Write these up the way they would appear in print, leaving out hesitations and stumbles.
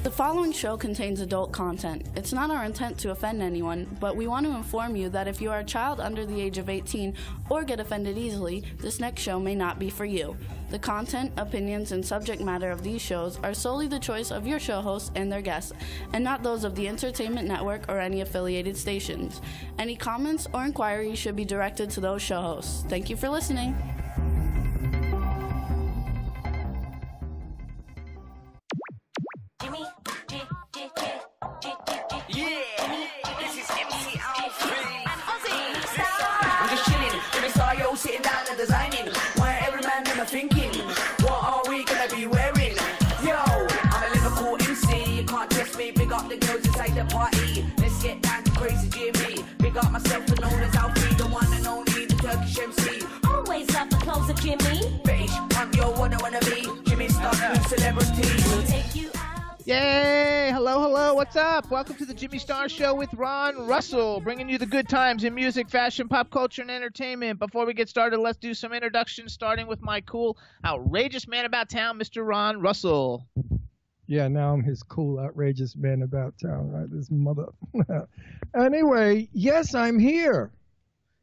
The following show contains adult content. It's not our intent to offend anyone, but we want to inform you that if you are a child under the age of 18 or get offended easily, this next show may not be for you. The content, opinions, and subject matter of these shows are solely the choice of your show hosts and their guests, and not those of the Entertainment Network or any affiliated stations. Any comments or inquiries should be directed to those show hosts. Thank you for listening. Sitting down and designing, why every man never thinking, what are we gonna be wearing? Yo, I'm a Liverpool MC, you can't trust me, big up the girls inside the party. Let's get down to crazy Jimmy, big up myself and known as Alfie, the one and only, the Turkish MC. Always love the clothes of Jimmy. British, I'm your what I wanna be, Jimmy Star, celebrity. We'll take you out. Yay! Hello, hello, what's up? Welcome to the Jimmy Star Show with Ron Russell, bringing you the good times in music, fashion, pop culture, and entertainment. Before we get started, let's do some introductions, starting with my cool, outrageous man about town, Mr. Ron Russell. Yeah, now I'm his cool, outrageous man about town, right? This mother. Anyway, yes, I'm here.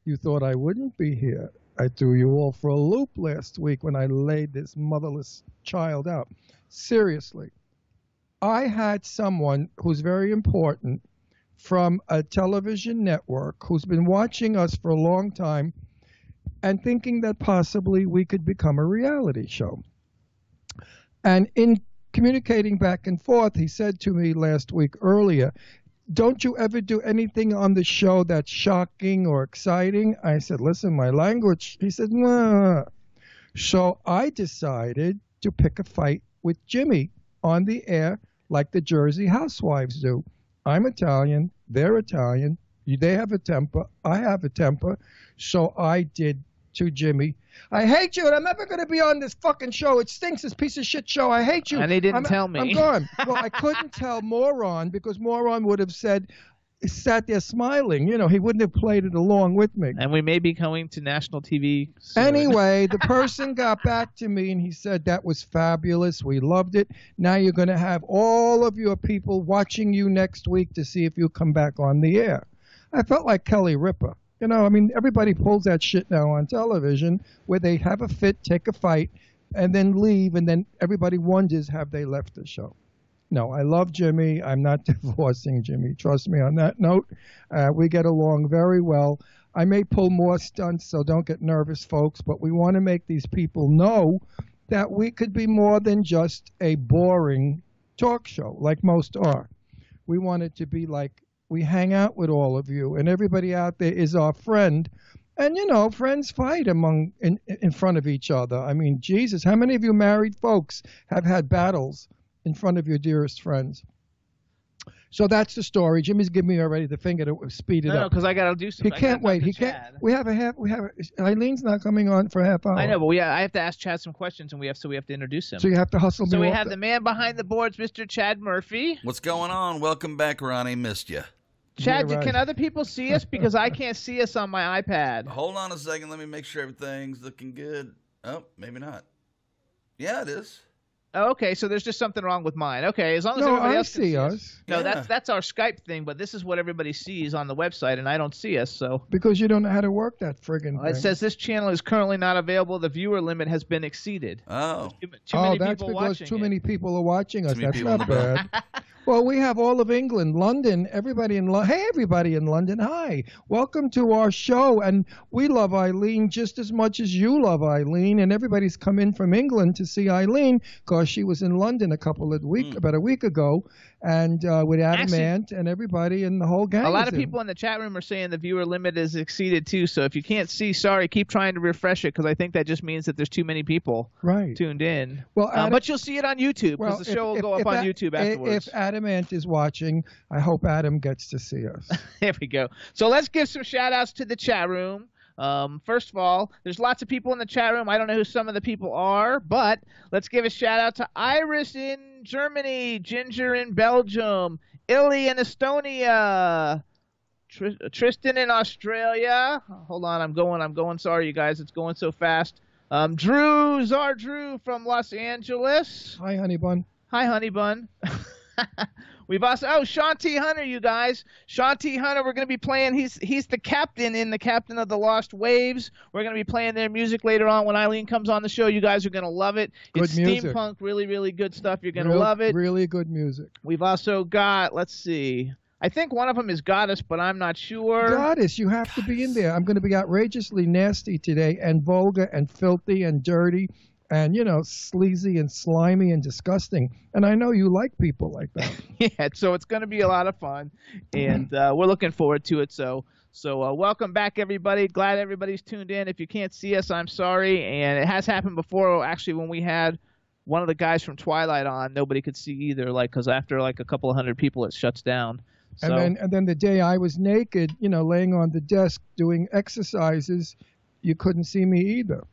You thought I wouldn't be here. I threw you all for a loop last week when I laid this motherless child out. Seriously. I had someone who's very important from a television network who's been watching us for a long time and thinking that possibly we could become a reality show. And in communicating back and forth, he said to me last week earlier, don't you ever do anything on the show that's shocking or exciting? I said, listen, my language. He said, nah. So I decided to pick a fight with Jimmy on the air like the Jersey housewives do. I'm Italian, they're Italian, they have a temper, I have a temper, so I did to Jimmy. I hate you and I'm never going to be on this fucking show. It stinks, this piece of shit show. I hate you. And he didn't tell me. I'm gone. Well, I couldn't tell Moron because Moron would have said, sat there smiling. You know, he wouldn't have played it along with me. And we may be going to national TV soon. Anyway, the person got back to me and he said, that was fabulous. We loved it. Now you're going to have all of your people watching you next week to see if you come back on the air. I felt like Kelly Ripa. You know, I mean, everybody pulls that shit now on television where they have a fit, take a fight, and then leave, and then everybody wonders, have they left the show? No, I love Jimmy. I'm not divorcing Jimmy. Trust me on that note. We get along very well. I may pull more stunts, so don't get nervous, folks, but we want to make these people know that we could be more than just a boring talk show like most are. We want it to be like we hang out with all of you, and everybody out there is our friend. And, you know, friends fight in front of each other. I mean, Jesus, how many of you married folks have had battles in front of your dearest friends? So that's the story. Jimmy's giving me already the finger to speed it up. No, because I got to do something. He can't wait. He can't. Eileen's not coming on for a half hour. I know, but I have to ask Chad some questions, and we have to introduce him. So you have to hustle me. So we have the man behind the boards, Mr. Chad Murphy. What's going on? Welcome back, Ronnie. Missed you. Chad, Yeah, right. Can other people see us? Because I can't see us on my iPad. Hold on a second. Let me make sure everything's looking good. Oh, maybe not. Yeah, it is. Oh, okay, so there's just something wrong with mine. Okay, as long as everybody else can see us. No, Yeah. that's our Skype thing, but this is what everybody sees on the website, and I don't see us. So Because you don't know how to work that friggin' thing. it says this channel is currently not available. The viewer limit has been exceeded. Oh. Too many that's people because watching too it. many people are watching us. Too many That's people not in the bad. Well, we have all of England, London, everybody in London. Hey, everybody in London. Hi. Welcome to our show. And we love Eileen just as much as you love Eileen. And everybody's come in from England to see Eileen because she was in London about a week ago. And with Adam Ant and everybody and the whole gang. A lot of people in the chat room are saying the viewer limit is exceeded too. So if you can't see, sorry, keep trying to refresh it because I think that just means that there's too many people tuned in. Well, but you'll see it on YouTube because the show will go up on YouTube afterwards. If Adam Ant is watching, I hope Adam gets to see us. There we go. So let's give some shout outs to the chat room. First of all, there's lots of people in the chat room. I don't know who some of the people are, but let's give a shout out to Iris in Germany, Ginger in Belgium, Illy in Estonia, Tristan in Australia. Hold on, I'm going. Sorry, you guys, it's going so fast. Drew from Los Angeles. Hi, honey bun. Hi, honey bun. We've also Shanti Hunter, you guys. Shanti Hunter, we're going to be playing. He's the captain in the Captain of the Lost Waves. We're going to be playing their music later on when Eileen comes on the show. You guys are going to love it. It's music. Steampunk, really, really good stuff. You're going to love it. Really good music. We've also got, let's see. I think one of them is Goddess, but I'm not sure. Goddess, you have to be in there. I'm going to be outrageously nasty today and vulgar and filthy and dirty and, sleazy and slimy and disgusting. And I know you like people like that. Yeah, so it's going to be a lot of fun, and we're looking forward to it. So welcome back, everybody. Glad everybody's tuned in. If you can't see us, I'm sorry. And it has happened before, actually, when we had one of the guys from Twilight on, nobody could see either, because after a couple of hundred people, it shuts down. So, and then the day I was naked, laying on the desk doing exercises, you couldn't see me either.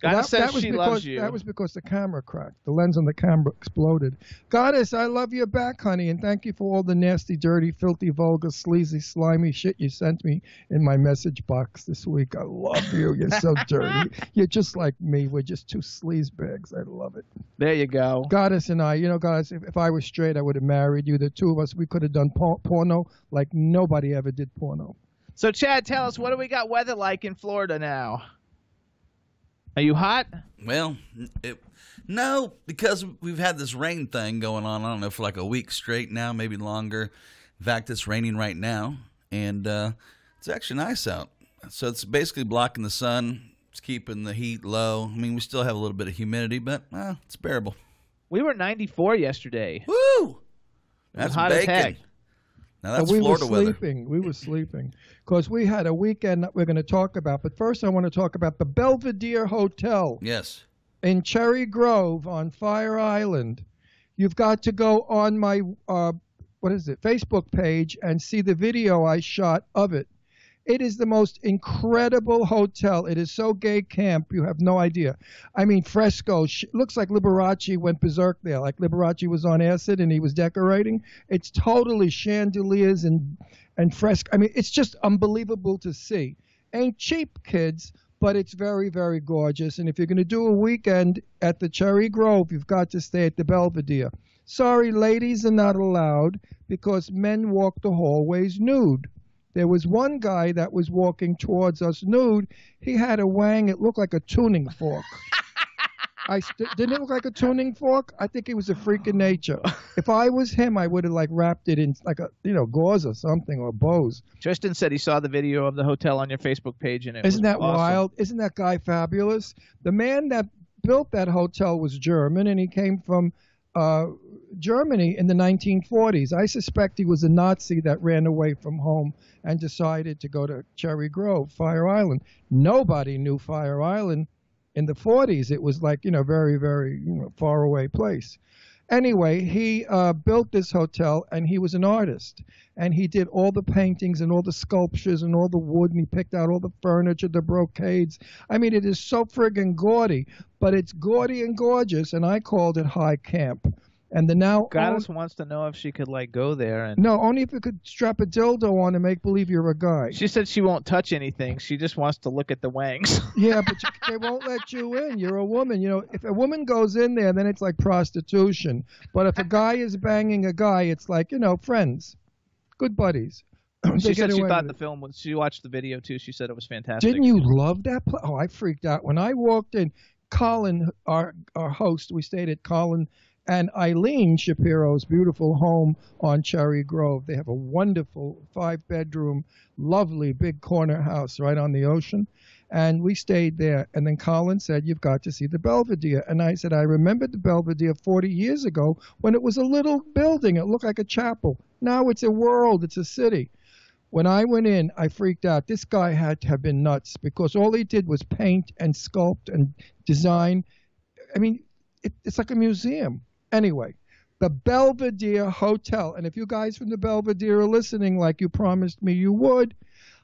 Goddess says she loves you. That was because the camera cracked. The lens on the camera exploded. Goddess, I love you back, honey, and thank you for all the nasty, dirty, filthy, vulgar, sleazy, slimy shit you sent me in my message box this week. I love you. You're so dirty. You're just like me. We're just two sleazebags. I love it. There you go. Goddess and I, Goddess, if I was straight, I would have married you. The two of us, we could have done porno like nobody ever did porno. So, Chad, tell us, what do we got weather like in Florida now? Are you hot? Well, no, because we've had this rain thing going on, I don't know, for like a week straight now, maybe longer. In fact, it's raining right now, and it's actually nice out. So it's basically blocking the sun. It's keeping the heat low. I mean, we still have a little bit of humidity, but it's bearable. We were 94 yesterday. Woo! That's hot bacon. as heck. Now that's Florida weather. We were sleeping because we had a weekend that we're going to talk about. But first, I want to talk about the Belvedere Hotel. Yes. In Cherry Grove on Fire Island. You've got to go on my Facebook page and see the video I shot of it. It is the most incredible hotel. It is so gay camp, you have no idea. I mean, frescoes. Looks like Liberace went berserk there, like Liberace was on acid and he was decorating. It's totally chandeliers and fresco. I mean, it's just unbelievable to see. Ain't cheap, kids, but it's very, very gorgeous. And if you're going to do a weekend at the Cherry Grove, you've got to stay at the Belvedere. Sorry, ladies are not allowed because men walk the hallways nude. There was one guy that was walking towards us nude. He had a wang. It looked like a tuning fork. Didn't it look like a tuning fork? I think he was a freak of nature. If I was him, I would have wrapped it in like a gauze or something or bows. Tristan said he saw the video of the hotel on your Facebook page, and Isn't that awesome. Wild? Isn't that guy fabulous? The man that built that hotel was German, and he came from Germany in the 1940s. I suspect he was a Nazi that ran away from home and decided to go to Cherry Grove, Fire Island. Nobody knew Fire Island in the 40s. It was very, very far away place. Anyway, he built this hotel, and he was an artist. And he did all the paintings and all the sculptures and all the wood, and he picked out all the furniture, the brocades. I mean, it is so friggin' gaudy, but it's gaudy and gorgeous, and I called it high camp. And the now Goddess wants to know if she could go there. And no, only if you could strap a dildo on and make believe you're a guy. She said she won't touch anything. She just wants to look at the wangs. Yeah, but they won't let you in. You're a woman. If a woman goes in there, then it's like prostitution. But if a guy is banging a guy, it's like, friends, good buddies. She said she thought the film was. She watched the video too. She said it was fantastic. Didn't you love that? Oh, I freaked out when I walked in. Colin, our host, we stayed at Colin and Eileen Shapiro's beautiful home on Cherry Grove. They have a wonderful 5-bedroom, lovely big corner house right on the ocean. And we stayed there. And then Colin said, you've got to see the Belvedere. And I said, I remembered the Belvedere 40 years ago when it was a little building. It looked like a chapel. Now it's a world. It's a city. When I went in, I freaked out. This guy had to have been nuts because all he did was paint and sculpt and design. I mean, it's like a museum. Anyway, the Belvedere Hotel. And if you guys from the Belvedere are listening like you promised me you would,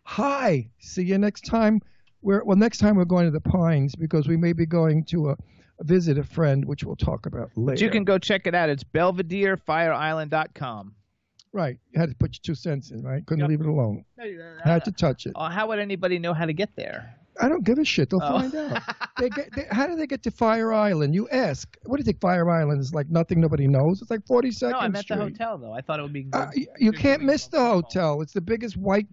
hi. See you next time. Next time we're going to the Pines because we may be going to visit a friend, which we'll talk about later. But you can go check it out. It's BelvedereFireIsland.com. Right. You had to put your 2 cents in, right? Couldn't leave it alone. No, Had to touch it. How would anybody know how to get there? I don't give a shit. They'll find out. How do they get to Fire Island? You ask. What do you think Fire Island is like? Nothing nobody knows. It's like 42nd No, I meant Street. the hotel, though. I thought it would be You can't miss the hotel. It's the biggest white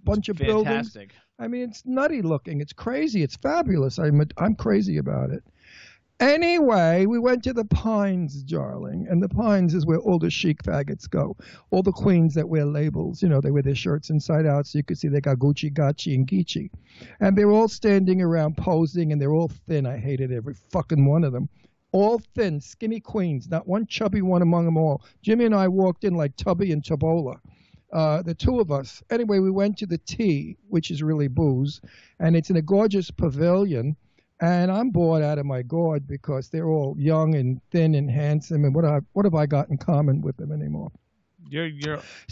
bunch of buildings. fantastic. I mean, it's nutty looking. It's crazy. It's fabulous. I'm crazy about it. Anyway, we went to the Pines, darling, and the Pines is where all the chic faggots go. All the queens that wear labels, you know, they wear their shirts inside out so you can see they got Gucci, Gachi, and Geechee. And they're all standing around posing, and they're all thin. I hated every fucking one of them. All thin, skinny queens, not one chubby one among them all. Jimmy and I walked in like Tubby and Tabola. The two of us. Anyway, we went to the Tea, which is really booze, and it's in a gorgeous pavilion. And I'm bored out of my gourd because they're all young and thin and handsome. And what have I got in common with them anymore? You're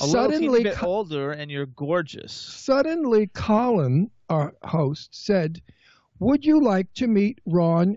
a little bit older and you're gorgeous. Suddenly, Colin, our host, said, "Would you like to meet Ron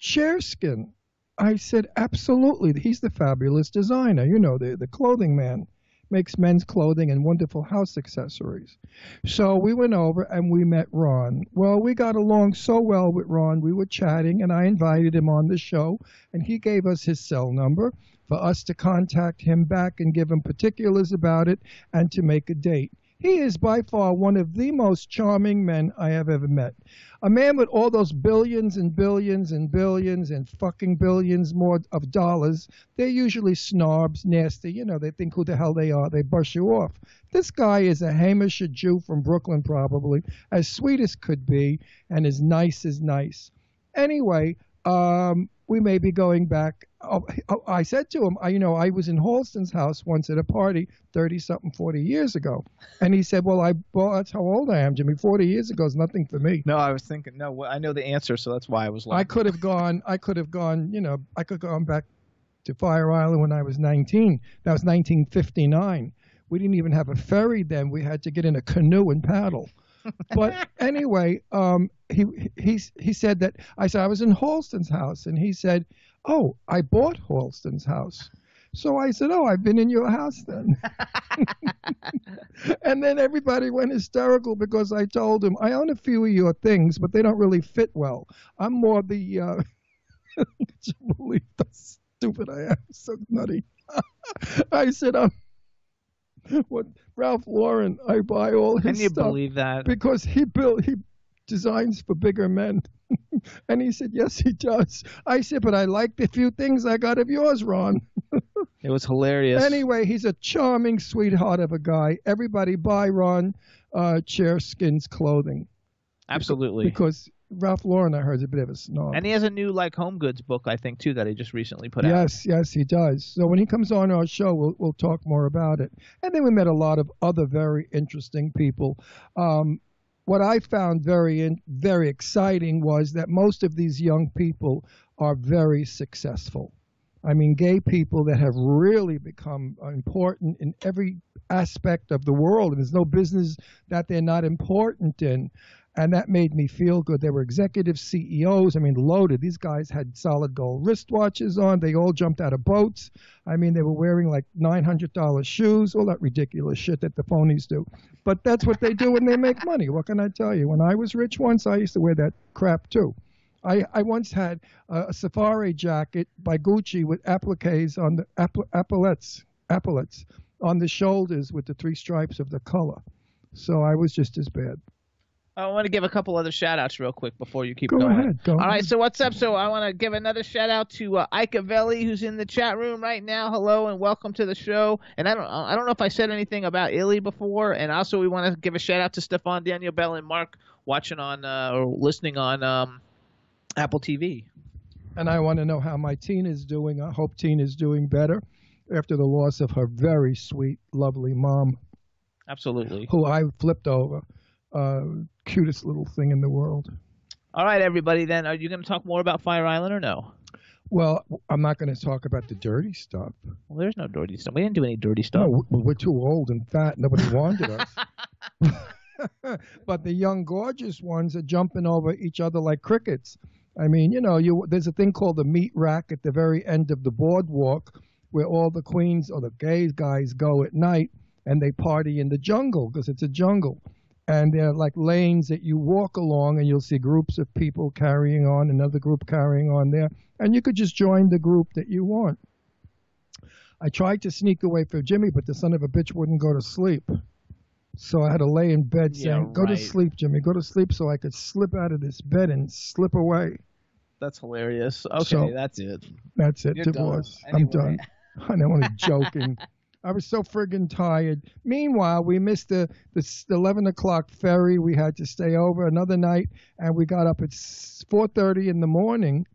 Cherskin?" I said, "Absolutely. He's the fabulous designer. You know, the clothing man. Makes men's clothing and wonderful house accessories." So we went over and we met Ron. Well, we got along so well with Ron. We were chatting and I invited him on the show and he gave us his cell number for us to contact him back and give him particulars about it and to make a date. He is by far one of the most charming men I have ever met. A man with all those billions and billions and billions and fucking billions more of dollars. They're usually snobs, nasty. You know, they think who the hell they are. They brush you off. This guy is a Hamish Jew from Brooklyn, probably, as sweet as could be and as nice as nice. Anyway, we may be going back. I said to him, I was in Halston's house once at a party 30-something, 40 years ago. And he said, well, that's how old I am, Jimmy. 40 years ago is nothing for me. No, I was thinking, I know the answer, so that's why I was laughing. I could have gone back to Fire Island when I was 19. That was 1959. We didn't even have a ferry then. We had to get in a canoe and paddle. But anyway, he said that I said I was in Halston's house, and he said, "Oh, I bought Halston's house." So I said, "Oh, I've been in your house then." And then everybody went hysterical because I told him I own a few of your things, but they don't really fit well. I'm more the. Could you believe how stupid I am? So nutty. I said, what Ralph Lauren, I buy all his stuff. Can you believe that? Because he designs for bigger men. And he said, yes, he does. I said, but I like the few things I got of yours, Ron. It was hilarious. Anyway, he's a charming sweetheart of a guy. Everybody buy Ron Cherskin's clothing. Absolutely. Because Ralph Lauren, I heard, is a bit of a snob. And he has a new home goods book, I think, too, that he just recently put out. Yes, he does. So when he comes on our show, we'll talk more about it. And then we met a lot of other very interesting people. What I found very exciting was that most of these young people are very successful. I mean, gay people that have really become important in every aspect of the world. And there's no business that they're not important in. And that made me feel good. They were executive CEOs. I mean, loaded. These guys had solid gold wristwatches on. They all jumped out of boats. I mean, they were wearing like $900 shoes, all that ridiculous shit that the phonies do. But that's what they do when they make money. What can I tell you? When I was rich once, I used to wear that crap too. I once had a safari jacket by Gucci with appliques on the epaulets on the shoulders with the 3 stripes of the color. So I was just as bad. I want to give a couple other shout-outs real quick before you keep going. Go ahead. All right, so what's up? So I want to give another shout-out to Ike Avelli, who's in the chat room right now. Hello and welcome to the show. And I don't know if I said anything about Illy before. And also we want to give a shout-out to Stefan, Daniel Bell, and Mark watching on or listening on Apple TV. And I want to know how my teen is doing. I hope teen is doing better after the loss of her very sweet, lovely mom. Absolutely. Who I flipped over. Cutest little thing in the world. All right, everybody, then. Are you going to talk more about Fire Island or no? Well, I'm not going to talk about the dirty stuff. Well, there's no dirty stuff. We didn't do any dirty stuff. No, we're too old and fat. Nobody wanted us. But the young, gorgeous ones are jumping over each other like crickets. I mean, there's a thing called the meat rack at the very end of the boardwalk where all the queens or the gay guys go at night, and they party in the jungle because it's a jungle. And they're like lanes that you walk along, and you'll see groups of people carrying on, another group carrying on there, and you could just join the group that you want. I tried to sneak away from Jimmy, but the son of a bitch wouldn't go to sleep. So I had to lay in bed saying, go to sleep, Jimmy, go to sleep, so I could slip out of this bed and slip away. That's hilarious. Okay, So, that's it. That's it, You're divorce. done. I'm Anyway. done. I'm only joking. I was so friggin' tired. Meanwhile, we missed the 11 o'clock ferry. We had to stay over another night, and we got up at 4:30 in the morning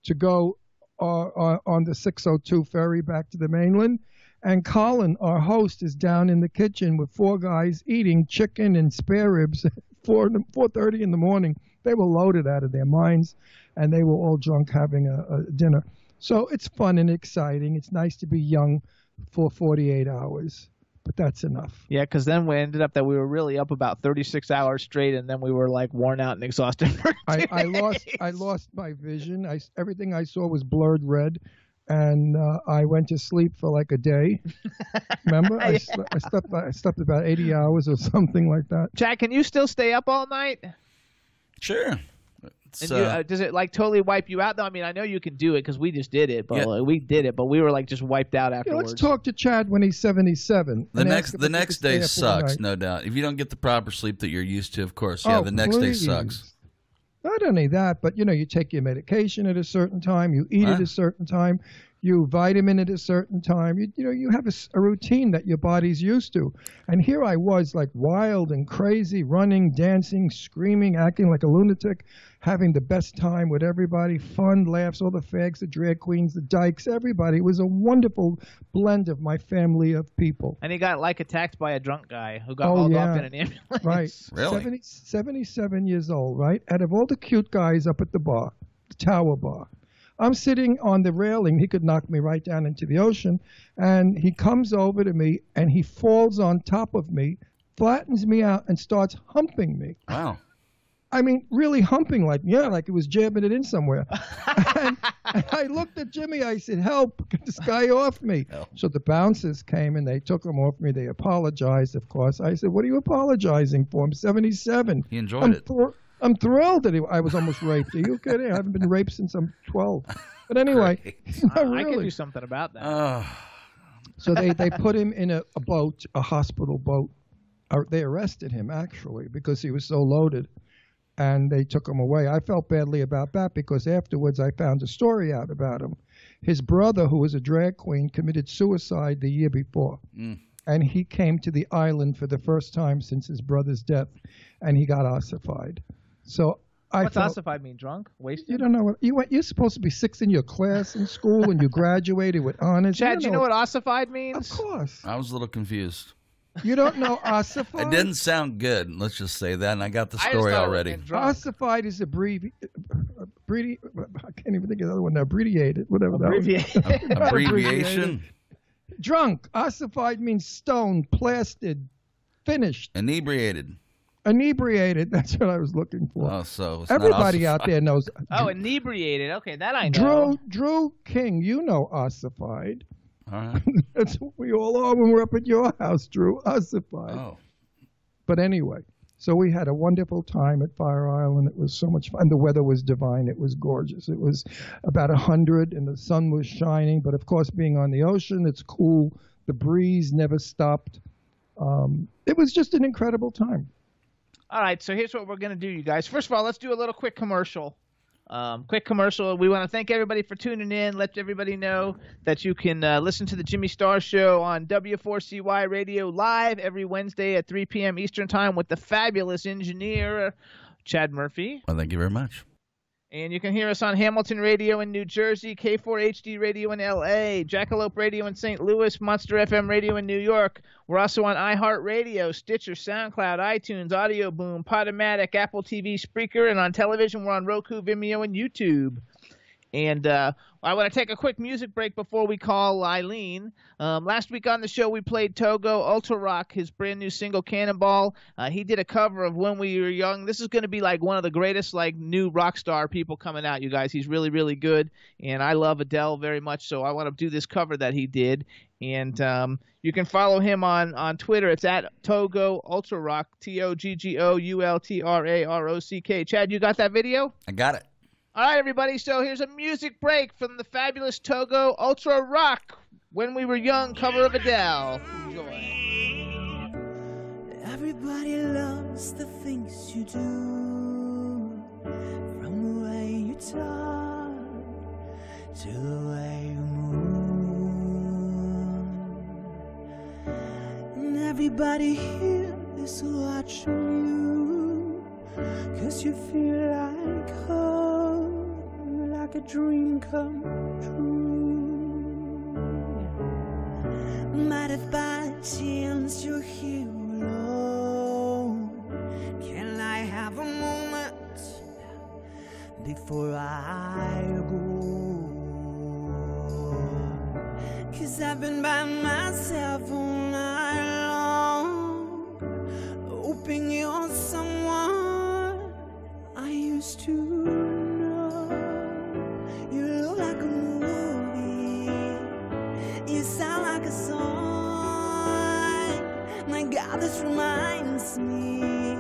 to go on the 602 ferry back to the mainland. And Colin, our host, is down in the kitchen with 4 guys eating chicken and spare ribs at 4:30 in the morning. They were loaded out of their minds, and they were all drunk having a dinner. So it's fun and exciting. It's nice to be young for 48 hours, but that's enough. Yeah, because then we ended up that we were really up about 36 hours straight, and then we were like worn out and exhausted. For I lost my vision. Everything I saw was blurred red, and I went to sleep for like a day. Remember, I slept about 80 hours or something like that. Chad, can you still stay up all night? Sure. And does it like totally wipe you out though? I mean, I know you can do it because we just did it, but we did it, but we were like just wiped out afterwards. Let's talk to Chad when he's 77. The next day sucks, no doubt. If you don't get the proper sleep that you're used to, of course, the next day sucks. Not only that, but you take your medication at a certain time, you eat at a certain time, you vitamin at a certain time. You have a routine that your body's used to. And here I was like wild and crazy, running, dancing, screaming, acting like a lunatic, having the best time with everybody, fun, laughs, all the fags, the drag queens, the dykes, everybody. It was a wonderful blend of my family of people. And he got like attacked by a drunk guy who got hauled off in an ambulance. Right. Really? 77 years old, right? Out of all the cute guys up at the bar, the Tower Bar, I'm sitting on the railing. He could knock me right down into the ocean. And he comes over to me, and he falls on top of me, flattens me out, and starts humping me. Wow. I mean, really humping like it was jabbing it in somewhere. and I looked at Jimmy. I said, help, get this guy off me. Help. So the bouncers came, and they took him off me. They apologized, of course. I said, what are you apologizing for? I'm 77. He enjoyed it. I'm thrilled that I was almost raped. Are you kidding? I haven't been raped since I'm 12. But anyway, not really. I could do something about that. So they put him in a boat, a hospital boat. They arrested him, actually, because he was so loaded. And they took him away. I felt badly about that because afterwards I found a story out about him. His brother, who was a drag queen, committed suicide the year before. And he came to the island for the first time since his brother's death, and he got ossified. So What's ossified mean? Drunk? Wasted? You don't know what you're supposed to be 6th in your class in school, and you graduated with honors. Chad, do you know what ossified means? Of course. I was a little confused. You don't know ossified? It didn't sound good. Let's just say that, and I got the story already. Ossified is I can't even think of the other one now. Abbreviated, whatever that was. Abbreviation? Drunk. Ossified means stoned, plastered, finished. Inebriated. Inebriated. That's what I was looking for. Oh, so it's everybody out there knows. Oh, inebriated. Okay, that I know. Drew King, you know ossified. All right. That's what we all are when we're up at your house, Drew. Ossified. Oh. But anyway, so we had a wonderful time at Fire Island. It was so much fun. The weather was divine. It was gorgeous. It was about 100, and the sun was shining. But of course, being on the ocean, it's cool. The breeze never stopped. It was just an incredible time. All right, so here's what we're going to do, you guys. First of all, let's do a little quick commercial. We want to thank everybody for tuning in. Let everybody know that you can listen to the Jimmy Star Show on W4CY Radio live every Wednesday at 3 p.m. Eastern Time with the fabulous engineer, Chad Murphy. Well, thank you very much. And you can hear us on Hamilton Radio in New Jersey, K4HD Radio in L.A., Jackalope Radio in St. Louis, Monster FM Radio in New York. We're also on iHeartRadio, Stitcher, SoundCloud, iTunes, Audio Boom, Podomatic, Apple TV, Spreaker, and on television we're on Roku, Vimeo, and YouTube. And I want to take a quick music break before we call Eileen. Last week on the show, we played Togo Ultra Rock, his brand new single Cannonball. He did a cover of When We Were Young. This is going to be like one of the greatest like new rock star people coming out, you guys. He's really, really good. And I love Adele very much, so I want to do this cover that he did. And you can follow him on Twitter. It's at Togo Ultra Rock, TOGGOULTRAROCK. Chad, you got that video? I got it. All right, everybody. So here's a music break from the fabulous Togo Ultra Rock, When We Were Young, cover of Adele. Enjoy. Everybody loves the things you do, from the way you talk to the way you move. And everybody here is watching you, 'cause you feel like home, like a dream come true. But if by chance you're here alone, can I have a moment before I go? 'Cause I've been by myself all night long, hoping you're someone I used to know. You look like a movie, you sound like a song. My God, this reminds me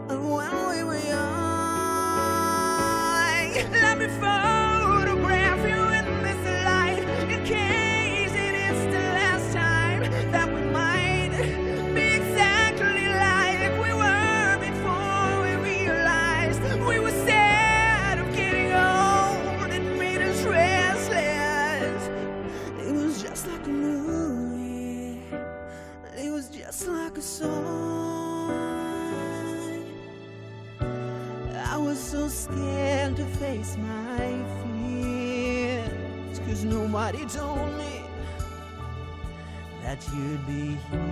of when we were young. Let me photograph you in this light, in case it is the last time that we might be exactly like we were before we realized we were sad of getting old. It made us restless. It was just like a movie. It was just like a song. I was so scared to face my fears, 'cause nobody told me that you'd be here.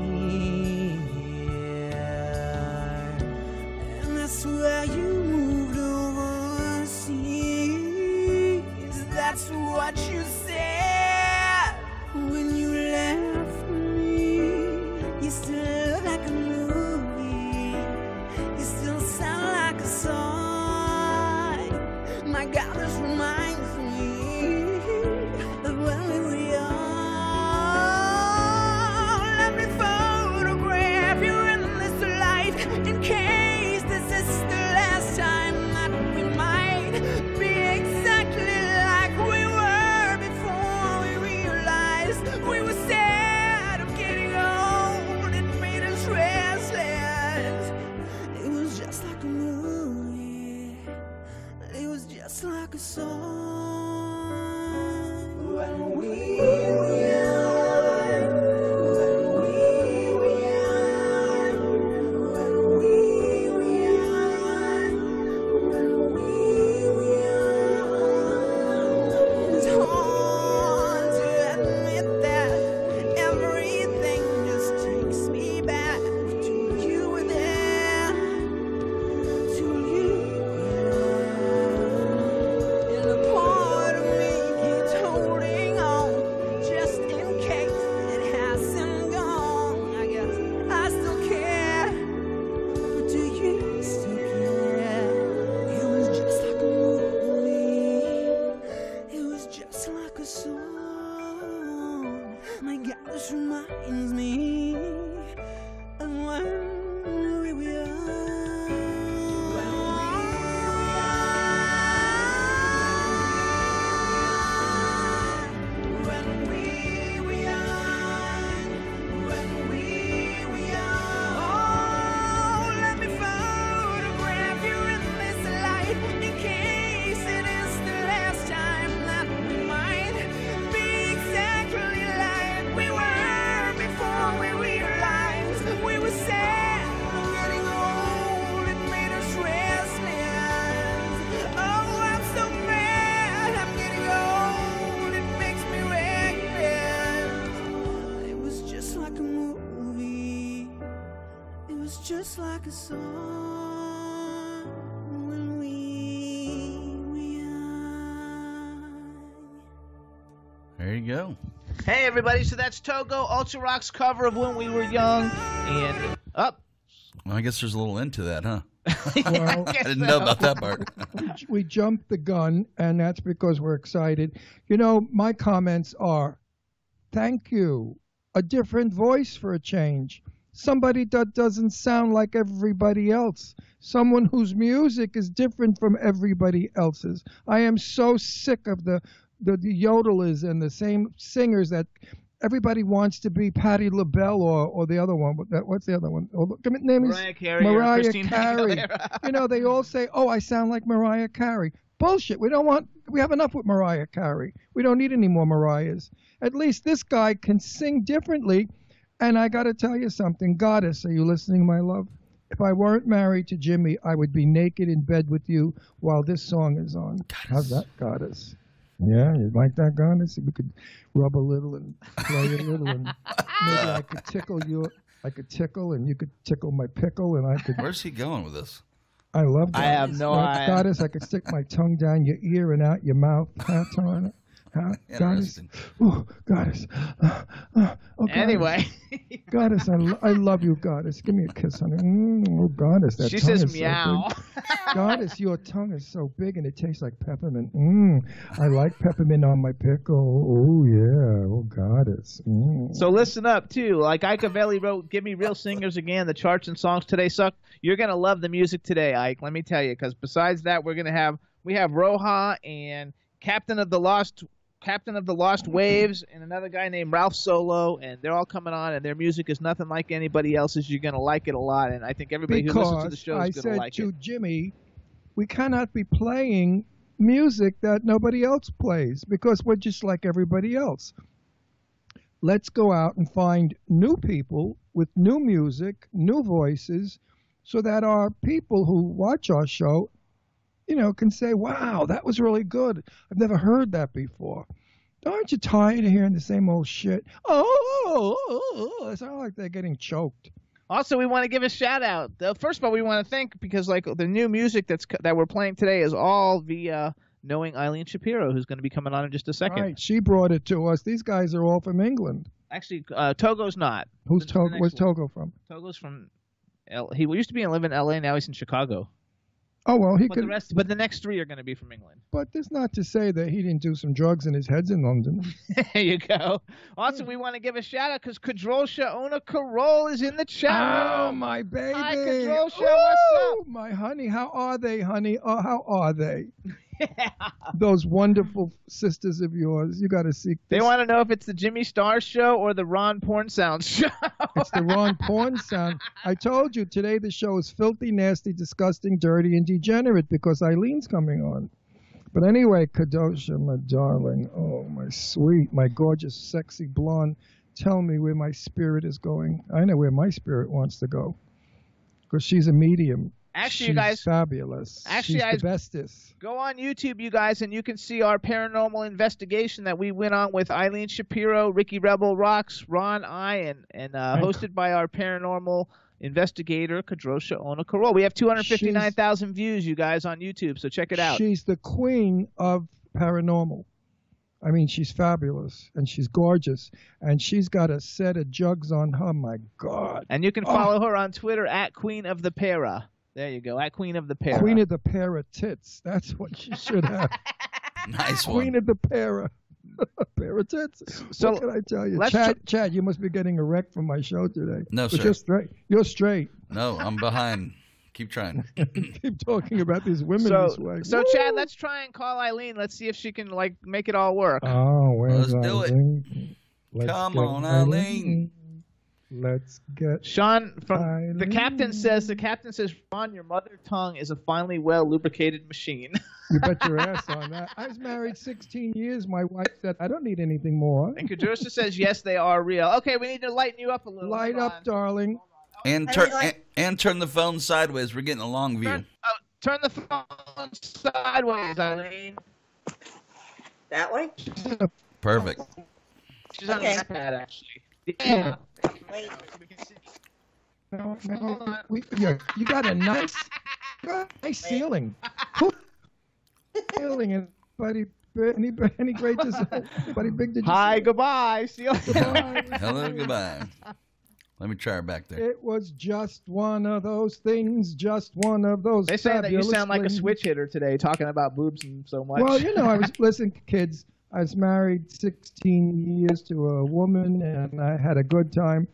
And I swear you moved overseas. That's what you said when you left me. You still look like a movie, you still sound like a song. My God, this reminds me of when we were young. Let me photograph you in this light, in case this is the last time that we might be exactly like we were before we realized we were sad of getting old. It made us restless. It was just like a movie. It was just like a song. When we were young, when we were young, when we were young, when we were young. It's hard to admit that everything just takes me back to you were there, to you were there. And a part of me keeps holding on, just in case it hasn't gone. I guess I still care, but do you still care? It was just like a movie, it was just like a song. My God, this reminds me of when we were young. When we were young, when we were young. Oh, let me photograph you in this light, in case it is the last time that we might be exactly like we were before we realized we were sad of getting old. It made us restless. Oh, I'm so mad I'm getting old. It makes me reckless. It was just like a movie. It was just like a song when we were young. you go. Hey, everybody. So that's Togo Ultra Rock's cover of When We Were Young. And up. Well, I guess there's a little into that, huh? Well, I didn't know about that part. we jumped the gun, and that's because we're excited. You know, my comments are, thank you. A different voice for a change. Somebody that doesn't sound like everybody else. Someone whose music is different from everybody else's. I am so sick of the yodelers and the same singers that everybody wants to be Patti LaBelle or the other one. What's the other one? Name is Mariah Carey. Mariah Carey. You know, they all say, "Oh, I sound like Mariah Carey." Bullshit. We have enough with Mariah Carey. We don't need any more Mariahs. At least this guy can sing differently. And I got to tell you something. Goddess, are you listening, my love? If I weren't married to Jimmy, I would be naked in bed with you while this song is on. Goddess. How's that, Goddess? Yeah, you like that, Goddess? We could rub a little and play a little, and maybe I could tickle you. I could tickle, and you could tickle my pickle, and I could. Where's he going with this? I love Goddess. I have no idea. Goddess, I could stick my tongue down your ear and out your mouth. Huh? Goddess. Ooh, Goddess. Oh, Goddess. Anyway. Goddess, I love you, Goddess. Give me a kiss, honey. Oh, Goddess, that she tongue says is meow. So big. Goddess, your tongue is so big and it tastes like peppermint. I like peppermint on my pickle. Oh, yeah. Oh, Goddess. So listen up, too. Like Ike Avelli wrote, "Give me real singers again. The charts and songs today suck." You're going to love the music today, Ike. Let me tell you, because besides that, we have Roha and Captain of the Lost Waves and another guy named Raph Solo, and they're all coming on, and their music is nothing like anybody else's. You're going to like it a lot, and I think everybody who listens to the show is going to like it. I said to Jimmy, we cannot be playing music that nobody else plays because we're just like everybody else. Let's go out and find new people with new music, new voices, so that our people who watch our show can say, wow, that was really good. I've never heard that before. Aren't you tired of hearing the same old shit? It sounds like they're getting choked. Also, we want to give a shout out. First of all, we want to thank, because like the new music that we're playing today is all via knowing Eileen Shapiro, who's going to be coming on in just a second. Right, she brought it to us. These guys are all from England. Actually, Togo's not. Where's Togo from? Togo's from he used to be and live in L.A. Now he's in Chicago. Oh, well, but the next three are going to be from England. But that's not to say that he didn't do some drugs and his head's in London. There you go. Also, we want to give a shout out because Kadrolsha Ona Karol is in the chat room. Oh, my baby. Hi, Kadrolsha. What's up? My honey. How are they, honey? Oh, how are they? Those wonderful sisters of yours. You got to see. They want to know if it's the Jimmy Star Show or the Ron Porn Sound Show. It's the Ron Porn Sound. I told you today the show is filthy, nasty, disgusting, dirty, and degenerate because Eileen's coming on. But anyway, Kadosha, my darling, oh, my sweet, my gorgeous, sexy blonde, tell me where my spirit is going. I know where my spirit wants to go because she's a medium. Actually, she's you guys, fabulous. She's the bestest. Go on YouTube, you guys, and you can see our paranormal investigation that we went on with Eileen Shapiro, Ricky Rebel Rocks, Ron I, and hosted by our paranormal investigator, Kadrosha Ona Karol. We have 259,000 views, you guys, on YouTube, so check it out. She's the queen of paranormal. I mean, she's fabulous, and she's gorgeous, and she's got a set of jugs on her, my God. And you can follow her on Twitter at Queen of the Para. There you go, at Queen of the Para. Queen of the Para tits. That's what she should have. Nice one. Queen of the Para. Para tits. So what can I tell you? Chad, you must be getting erect from my show today. No, but sir. You're straight. You're straight. No, I'm behind. Keep trying. Keep talking about these women this way. So, Chad, let's try and call Eileen. Let's see if she can, make it all work. Oh, where's Let's do Eileen? it. Come on, Eileen. Let's get Sean from Eileen. the captain says, Ron, your mother tongue is a finely well lubricated machine. You bet your ass on that. I was married 16 years. My wife said, I don't need anything more. And Kadrosha says, yes, they are real. Okay, we need to lighten you up a little. Light up, darling. And turn the phone sideways. We're getting a long view. Turn the phone sideways, Eileen. That way? Perfect. She's on the iPad, actually. Yeah. Wait. No, you got a nice ceiling. Ceiling, and buddy, Any great to say? Anybody big did you Hi, say? goodbye. See you later. Goodbye. Hello, goodbye. Let me try her back there. It was just one of those things, just one of those. They say that you fabulous sound like a things. switch hitter today, talking about boobs and so much. Well, listen, kids, I was married 16 years to a woman, and I had a good time.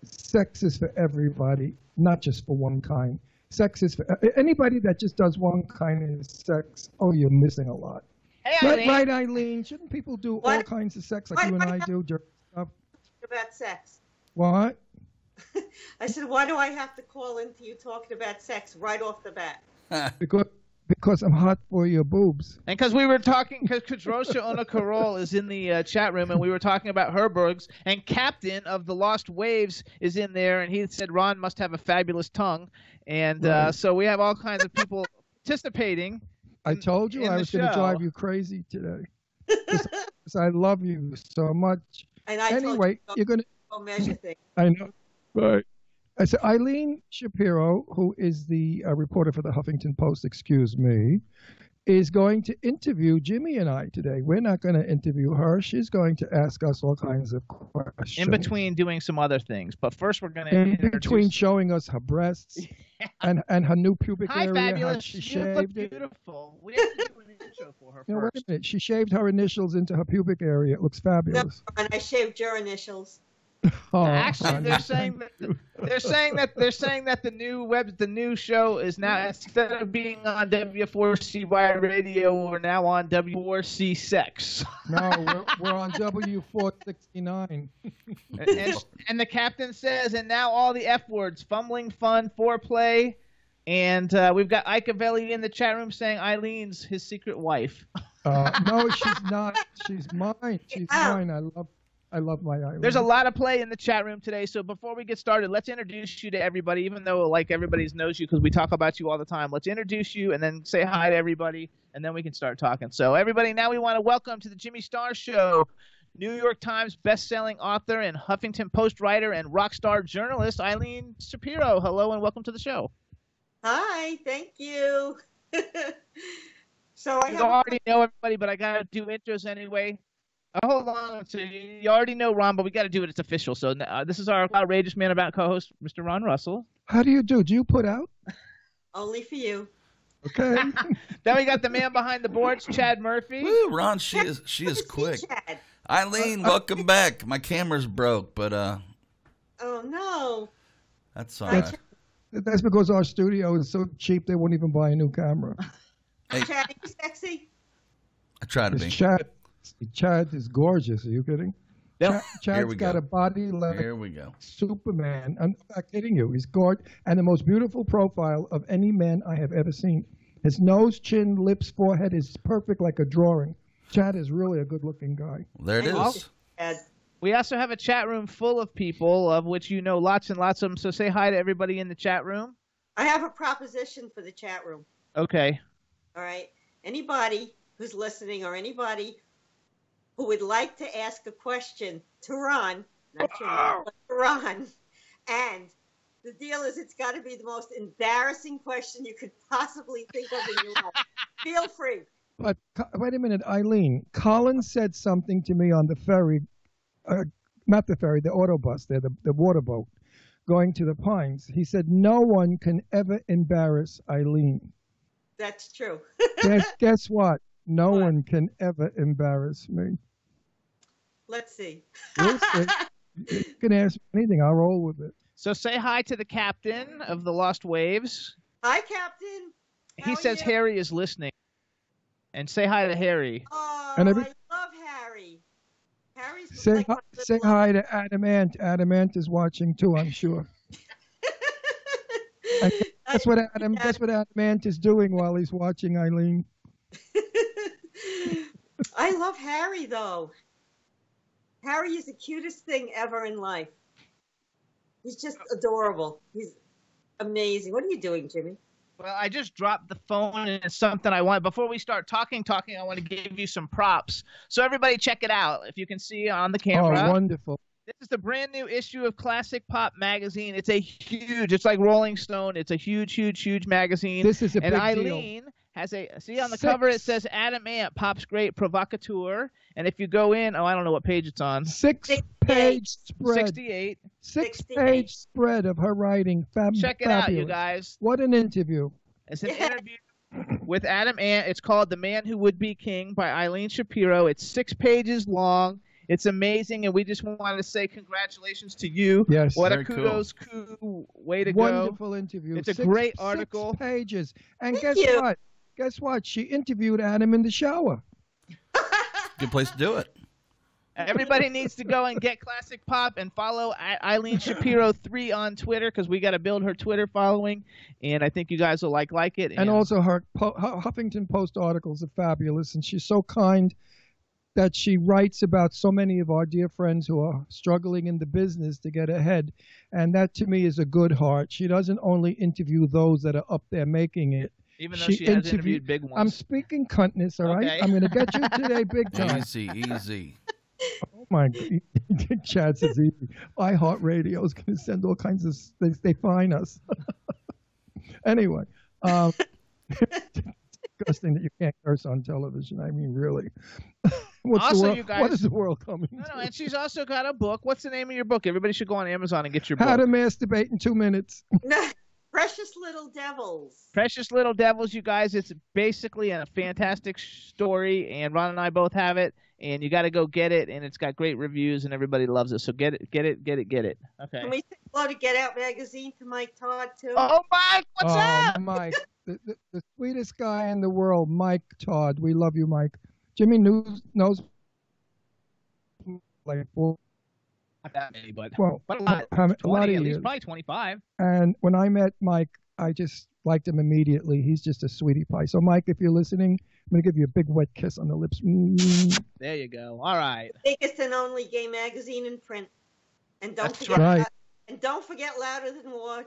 Sex is for everybody, not just for one kind. Sex is for anybody that just does one kind of sex. Oh, you're missing a lot. Hey, Eileen. Right, Eileen? Shouldn't people do all kinds of sex like you and I do? About sex. What? I said, why do I have to call into you talking about sex right off the bat? Because I'm hot for your boobs. And because we were talking, because Rosa Ona Carol is in the chat room, and we were talking about Herbergs, and Captain of the Lost Waves is in there, and he said Ron must have a fabulous tongue. And so we have all kinds of people participating. I told you I was going to drive you crazy today. Because I love you so much. And I anyway, told you're going to measure things. I know. Right. I said, Eileen Shapiro, who is the reporter for the Huffington Post, excuse me, is going to interview Jimmy and I today. We're not going to interview her. She's going to ask us all kinds of questions. In between doing some other things. But first we're going to In between showing us her breasts and her new pubic Hi, area, fabulous. how she You look shaved it. beautiful. We have to do an intro for her You know, wait first. a minute. She shaved her initials into her pubic area. It looks No, fabulous. and I shaved your initials. Oh, Actually, honey. they're saying that the new show is now, instead of being on W4CY Radio, we're now on W4C Sex. No, we're on W469. and the captain says, and now all the F words: fumbling, fun, foreplay, and we've got Ike Avelli in the chat room saying Eileen's his secret wife. No, she's not. She's mine. She's mine. I love my Eileen. There's a lot of play in the chat room today, so before we get started, let's introduce you to everybody, even though like everybody knows you because we talk about you all the time. Let's introduce you and then say hi to everybody, and then we can start talking. So everybody, now we want to welcome to the Jimmy Star Show, New York Times best-selling author and Huffington Post writer and rock star journalist Eileen Shapiro. Hello and welcome to the show. Hi, thank you. So I You already know everybody, but I got to do intros anyway. Hold on. So you already know Ron, but we got to do it. It's official. So this is our outrageous man about co-host, Mr. Ron Russell. How do you do? Do you put out? only for you. Okay. Then we got the man behind the boards, Chad Murphy. Woo, Ron, she is quick. Chad. Eileen, welcome back. My camera's broke, but Oh no. that's all right. That's because our studio is so cheap they won't even buy a new camera. Hey, Chad, are you sexy? I try to be. Chad is gorgeous. Are you kidding? Yep. Chad's we got go. a body like Here we go. Superman. I'm not kidding you. He's gorgeous and the most beautiful profile of any man I have ever seen. His nose, chin, lips, forehead is perfect like a drawing. Chad is really a good-looking guy. There it is. Chad. We also have a chat room full of people, of which you know lots and lots of them. So say hi to everybody in the chat room. I have a proposition for the chat room. Okay. All right. Anybody who's listening or anybody who would like to ask a question to Ron, not Jimmy, but to Ron, and the deal is it's got to be the most embarrassing question you could possibly think of in your life. Feel free. But wait a minute, Eileen. Colin said something to me on the ferry, not the ferry, the autobus there, the water boat, going to the Pines. He said no one can ever embarrass Eileen. That's true. Guess what? No one can ever embarrass me. Let's see. We'll see. You can ask me anything. I'll roll with it. So say hi to the captain of the Lost Waves. Hi, Captain. How He are says you? Harry is listening. And say hi to Harry. Oh, And I love Harry. Harry's Say like hi, my say little- hi to Adamant. Adamant is watching too, I'm sure. That's what Adamant is doing while he's watching Eileen. I love Harry, though. Harry is the cutest thing ever in life. He's just adorable. He's amazing. What are you doing, Jimmy? Well, I just dropped the phone and it's something I want. Before we start talking, I want to give you some props. So everybody check it out. If you can see on the camera. Oh, wonderful. This is the brand new issue of Classic Pop magazine. It's like Rolling Stone. It's a huge magazine. This is a And big Eileen has a see on the cover it says Adam Ant, Pop's Great Provocateur, and if you go in, I don't know what page it's on. 6-page spread. 68. 6-page spread of her writing. Check it out, you guys. What an interview! It's an interview with Adam Ant. It's called "The Man Who Would Be King" by Eileen Shapiro. It's 6 pages long. It's amazing, and we just wanted to say congratulations to you. Yes, what a very kudos coup. Way to Wonderful go. interview. It's a great article. 6 pages. And Thank guess you. what? Guess what? She interviewed Adam in the shower. Good place to do it. Everybody needs to go and get Classic Pop and follow Eileen Shapiro 3 on Twitter because we got to build her Twitter following, and I think you guys will like it. And also her Huffington Post articles are fabulous, and she's so kind that she writes about so many of our dear friends who are struggling in the business to get ahead. And that to me is a good heart. She doesn't only interview those that are up there making it. even though she has interviewed big ones. I'm speaking cuntness, all right? Okay. I'm going to get you today big time. Easy. Oh, my God. Chad says easy. iHeartRadio is going to send all kinds of things. They fine us. Anyway. Disgusting that you can't curse on television. I mean, really. You guys, what is the world coming to? No, and she's also got a book. What's the name of your book? Everybody should go on Amazon and get your book. How to Masturbate in 2 minutes. Precious Little Devils. Precious Little Devils, you guys. It's basically a fantastic story, and Ron and I both have it, and you got to go get it, and it's got great reviews, and everybody loves it. So get it. Okay. Can we say hello to Get Out Magazine to Mike Todd, too? Oh, Mike, what's up? Mike, the sweetest guy in the world, Mike Todd. We love you, Mike. Jimmy knows like Not that many, but a lot of years. years. Probably 25. And when I met Mike, I just liked him immediately. He's just a sweetie pie. So, Mike, if you're listening, I'm going to give you a big wet kiss on the lips. There you go. All right. Biggest and only gay magazine in print. And don't forget Louder Than War.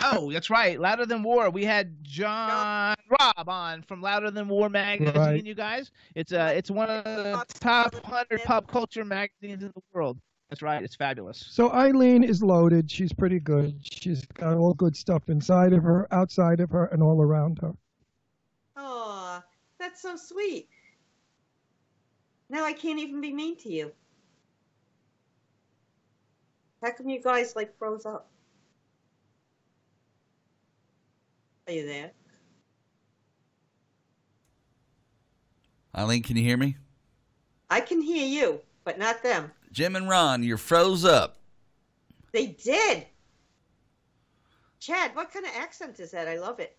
Oh, that's right. Louder Than War. We had John Robb on from Louder Than War magazine, you guys. It's one of the top 100 pop culture magazines in the world. That's right. It's fabulous. So Eileen is loaded. She's pretty good. She's got all good stuff inside of her, outside of her, and all around her. Oh, that's so sweet. Now I can't even be mean to you. How come you guys froze up? Are you there? Eileen, can you hear me? I can hear you, but not them. Jim and Ron, you're froze up. They did. Chad, what kind of accent is that? I love it.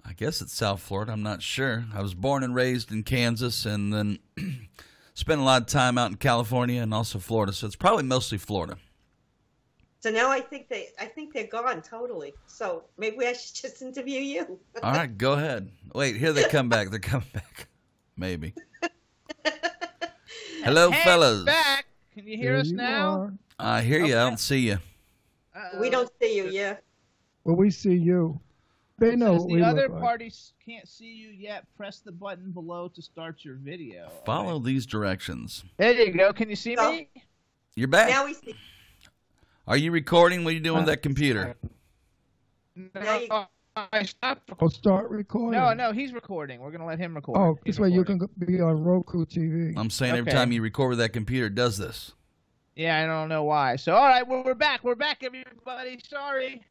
I guess it's South Florida. I'm not sure. I was born and raised in Kansas and then spent a lot of time out in California and also Florida. So it's probably mostly Florida. So now I think they're gone totally. So maybe I should just interview you. All right, go ahead. Wait, here they come back. They're coming back. Maybe. Hello, fellas. Back. Can you hear us now? I hear you. I don't see you. We don't see you, yeah. Well, we see you. They know what we the other look like. parties can't see you yet. Press the button below to start your video. Follow these directions. There you go. Can you see me? You're back. Now we see. Are you recording? What are you doing with that computer? No, I stopped. I'll start recording. No, he's recording. We're going to let him record. Oh, this way you can be on Roku TV. I'm saying every time you record with that computer, it does this. Yeah, I don't know why. So, all right, we're back. We're back, everybody. Sorry.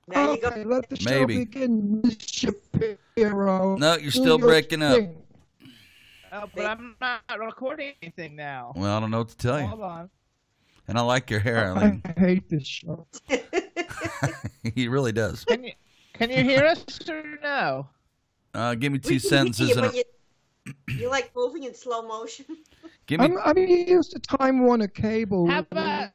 Now you go. Let the show begin, Miss Shapiro. No, you're still breaking up. But I'm not recording anything now. Well, I don't know what to tell you. Hold on. And I like your hair, Eileen. I hate this show. He really does. Can you hear us or no? Give me 2 sentences. You like moving in slow motion? I'm used to Time Warner Cable. How about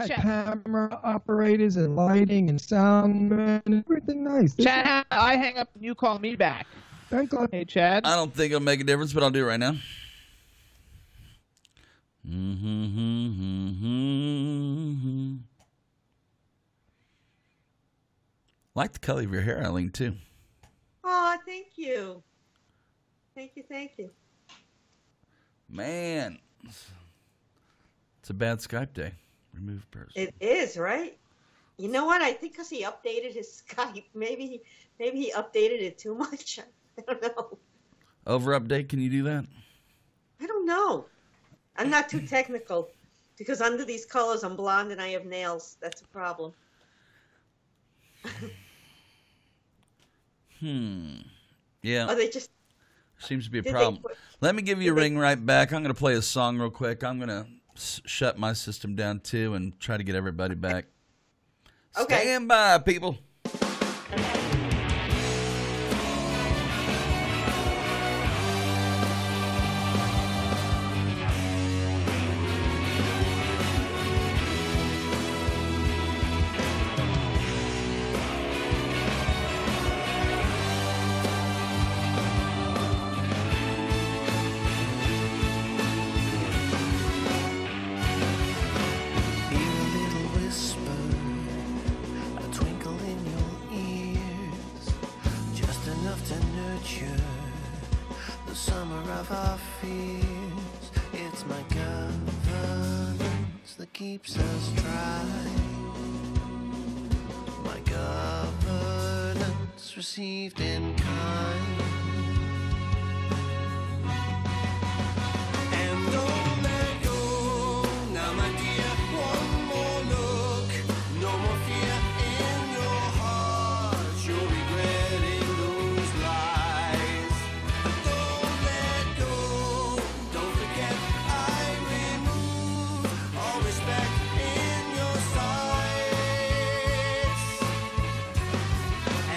camera operators and lighting and sound and everything nice. Chad, I hang up and you call me back. Thank God. Hey, Chad. I don't think it'll make a difference, but I'll do it right now. Like the color of your hair, Eileen, too. Oh, thank you. Thank you. Man, it's a bad Skype day. Remove person. It is, right? You know what? I think because he updated his Skype. Maybe he updated it too much. I don't know. Over update, can you do that? I don't know. I'm not too technical because under these colors I'm blonde and I have nails. That's a problem. Yeah. Or they just Seems to be a problem. Let me give you a ring right back. I'm going to play a song real quick. I'm going to shut my system down too and try to get everybody back. Okay. Stand by, people. Keeps us dry. My governance received in kind. And don't let go. Now, my dear, one more look. No more fear in your heart. You're regretting those lies. But don't let go. Don't forget I remove all respect in your sights,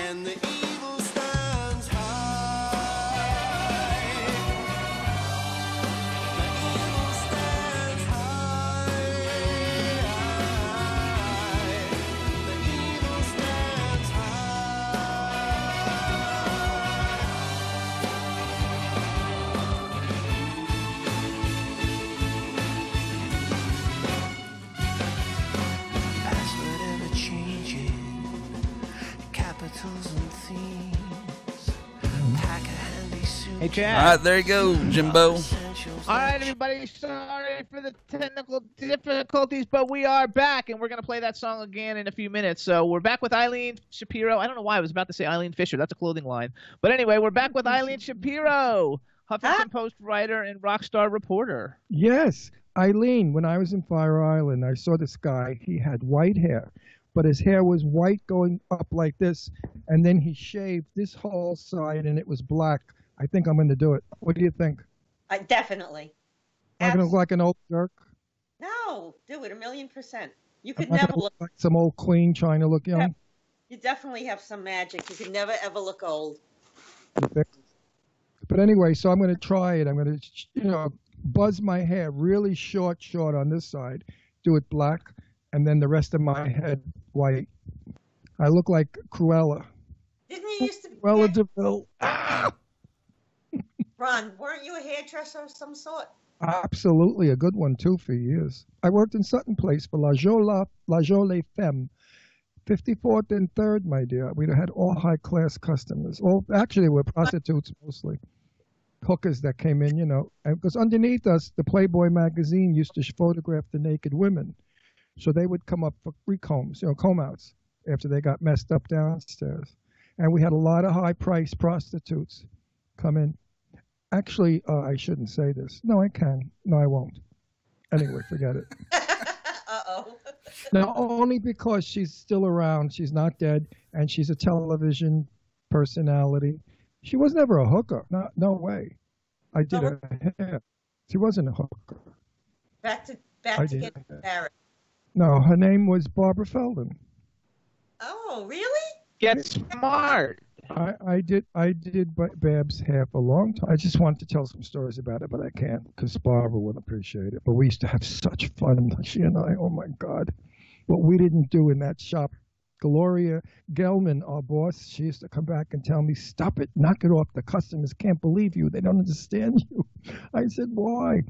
and the evil stands high. The evil stands high. The evil stands password ever changing, capitals and themes. Pack a handy suit. Hey, All Chad. right, there you go, Jimbo. All right, everybody. Sorry for the technical difficulties, but we are back, and we're going to play that song again in a few minutes. So we're back with Eileen Shapiro. I don't know why I was about to say Eileen Fisher. That's a clothing line. But anyway, we're back with Eileen Shapiro, Huffington Post writer and Rockstar reporter. Yes, Eileen, when I was in Fire Island, I saw this guy. He had white hair, but his hair was white going up like this, and then he shaved this whole side, and it was black. I think I'm going to do it. What do you think? definitely. Am I going to look like an old jerk? No, do it 1,000,000%. You could Am I never gonna look. like some old queen trying to look young? You definitely have some magic. You could never ever look old. But anyway, so I'm going to try it. I'm going to, buzz my hair really short on this side, do it black, and then the rest of my head white. I look like Cruella. Didn't you used to be? Cruella DeVille. Ron, weren't you a hairdresser of some sort? Absolutely, a good one too for years. I worked in Sutton Place for La Jolie Femme, 54th and 3rd, my dear. We had all high-class customers. All actually, they were prostitutes mostly, hookers that came in, and because underneath us, the Playboy magazine used to photograph the naked women, so they would come up for recombs, comb outs after they got messed up downstairs, and we had a lot of high-priced prostitutes come in. Actually, I shouldn't say this. No, I can. No, I won't. Anyway, forget it. Uh-oh. Now, only because she's still around. She's not dead, and she's a television personality. She was never a hooker. No way. I did her hair. She wasn't a hooker. Back to getting married. No, her name was Barbara Feldon. Oh, really? Get smart. I did Bab's hair for a long time. I just wanted to tell some stories about it, but I can't because Barbara wouldn't appreciate it. But we used to have such fun, she and I. Oh my God, what we didn't do in that shop. Gloria Gelman, our boss, she used to come back and tell me, "Stop it, knock it off. The customers can't believe you. They don't understand you." I said, "Why?"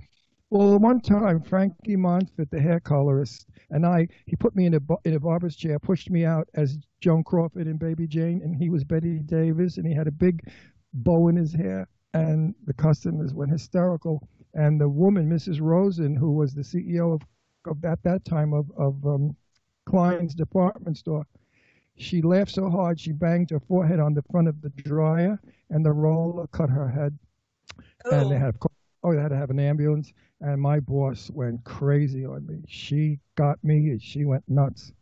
Well, one time, Frankie Montfort, the hair colorist, and he put me in a barber's chair, pushed me out as Joan Crawford and Baby Jane, and he was Betty Davis, and he had a big bow in his hair, and the customers went hysterical. And the woman, Mrs. Rosen, who was the CEO of at that time of Klein's department store. She laughed so hard she banged her forehead on the front of the dryer, and the roller cut her head. And they had to have an ambulance. And my boss went crazy on me. She got me, and she went nuts.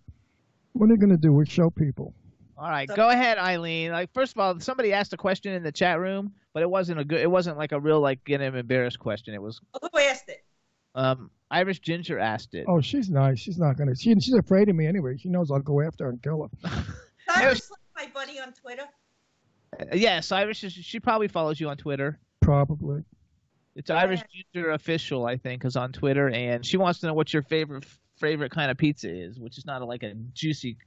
What are you going to do? We show people. All right, go ahead, Eileen. Like, first of all, somebody asked a question in the chat room, but it wasn't like a real like get him embarrassed question. It was. Who asked it? Irish Ginger asked it. Oh, she's nice. She's not going to. She's afraid of me anyway. She knows I'll go after her and kill her. Cyrus, my buddy on Twitter. Yes, Irish. She probably follows you on Twitter. Probably. It's Irish Ginger Official, I think, is on Twitter, and she wants to know what your favorite kind of pizza is, which is not like a juicy,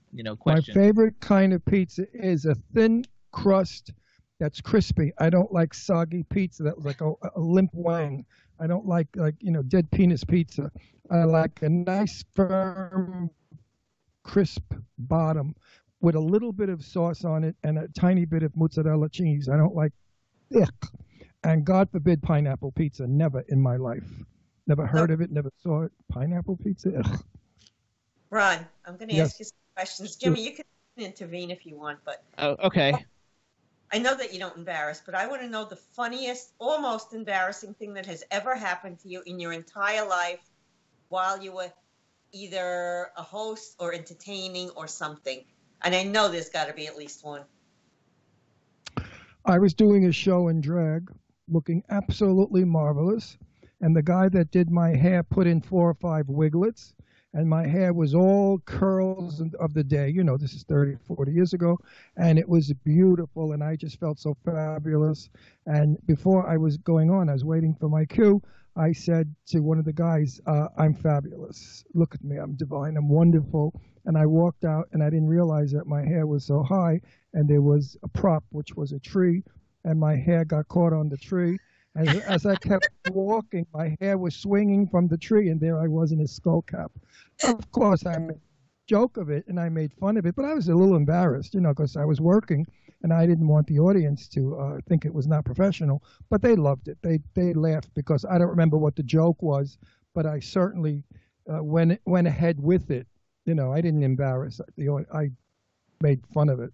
question. My favorite kind of pizza is a thin crust that's crispy. I don't like soggy pizza that was like a limp wang. I don't like dead penis pizza. I like a nice firm crisp bottom with a little bit of sauce on it and a tiny bit of mozzarella cheese. I don't like and God forbid pineapple pizza. Never in my life. Never heard of it, never saw it. Pineapple pizza? Ugh. Ron, I'm going to ask you some questions. Jimmy, you can intervene if you want, but... Oh, okay. I know that you don't embarrass, but I want to know the funniest, almost embarrassing thing that has ever happened to you in your entire life while you were either a host or entertaining or something. And I know there's got to be at least one. I was doing a show in drag, looking absolutely marvelous, and the guy that did my hair put in 4 or 5 wiglets, and my hair was all curls of the day. This is 30, 40 years ago, and it was beautiful, and I just felt so fabulous. And before I was going on, I was waiting for my cue, I said to one of the guys, I'm fabulous. Look at me, I'm divine, I'm wonderful. And I walked out, and I didn't realize that my hair was so high, and there was a prop, which was a tree, and my hair got caught on the tree. And as I kept walking, my hair was swinging from the tree, and there I was in a skull cap. Of course, I made a joke of it, and I made fun of it, but I was a little embarrassed, because I was working, and I didn't want the audience to think it was not professional. But they loved it. They laughed because I don't remember what the joke was, but I certainly went ahead with it. I didn't embarrass the audience. I made fun of it.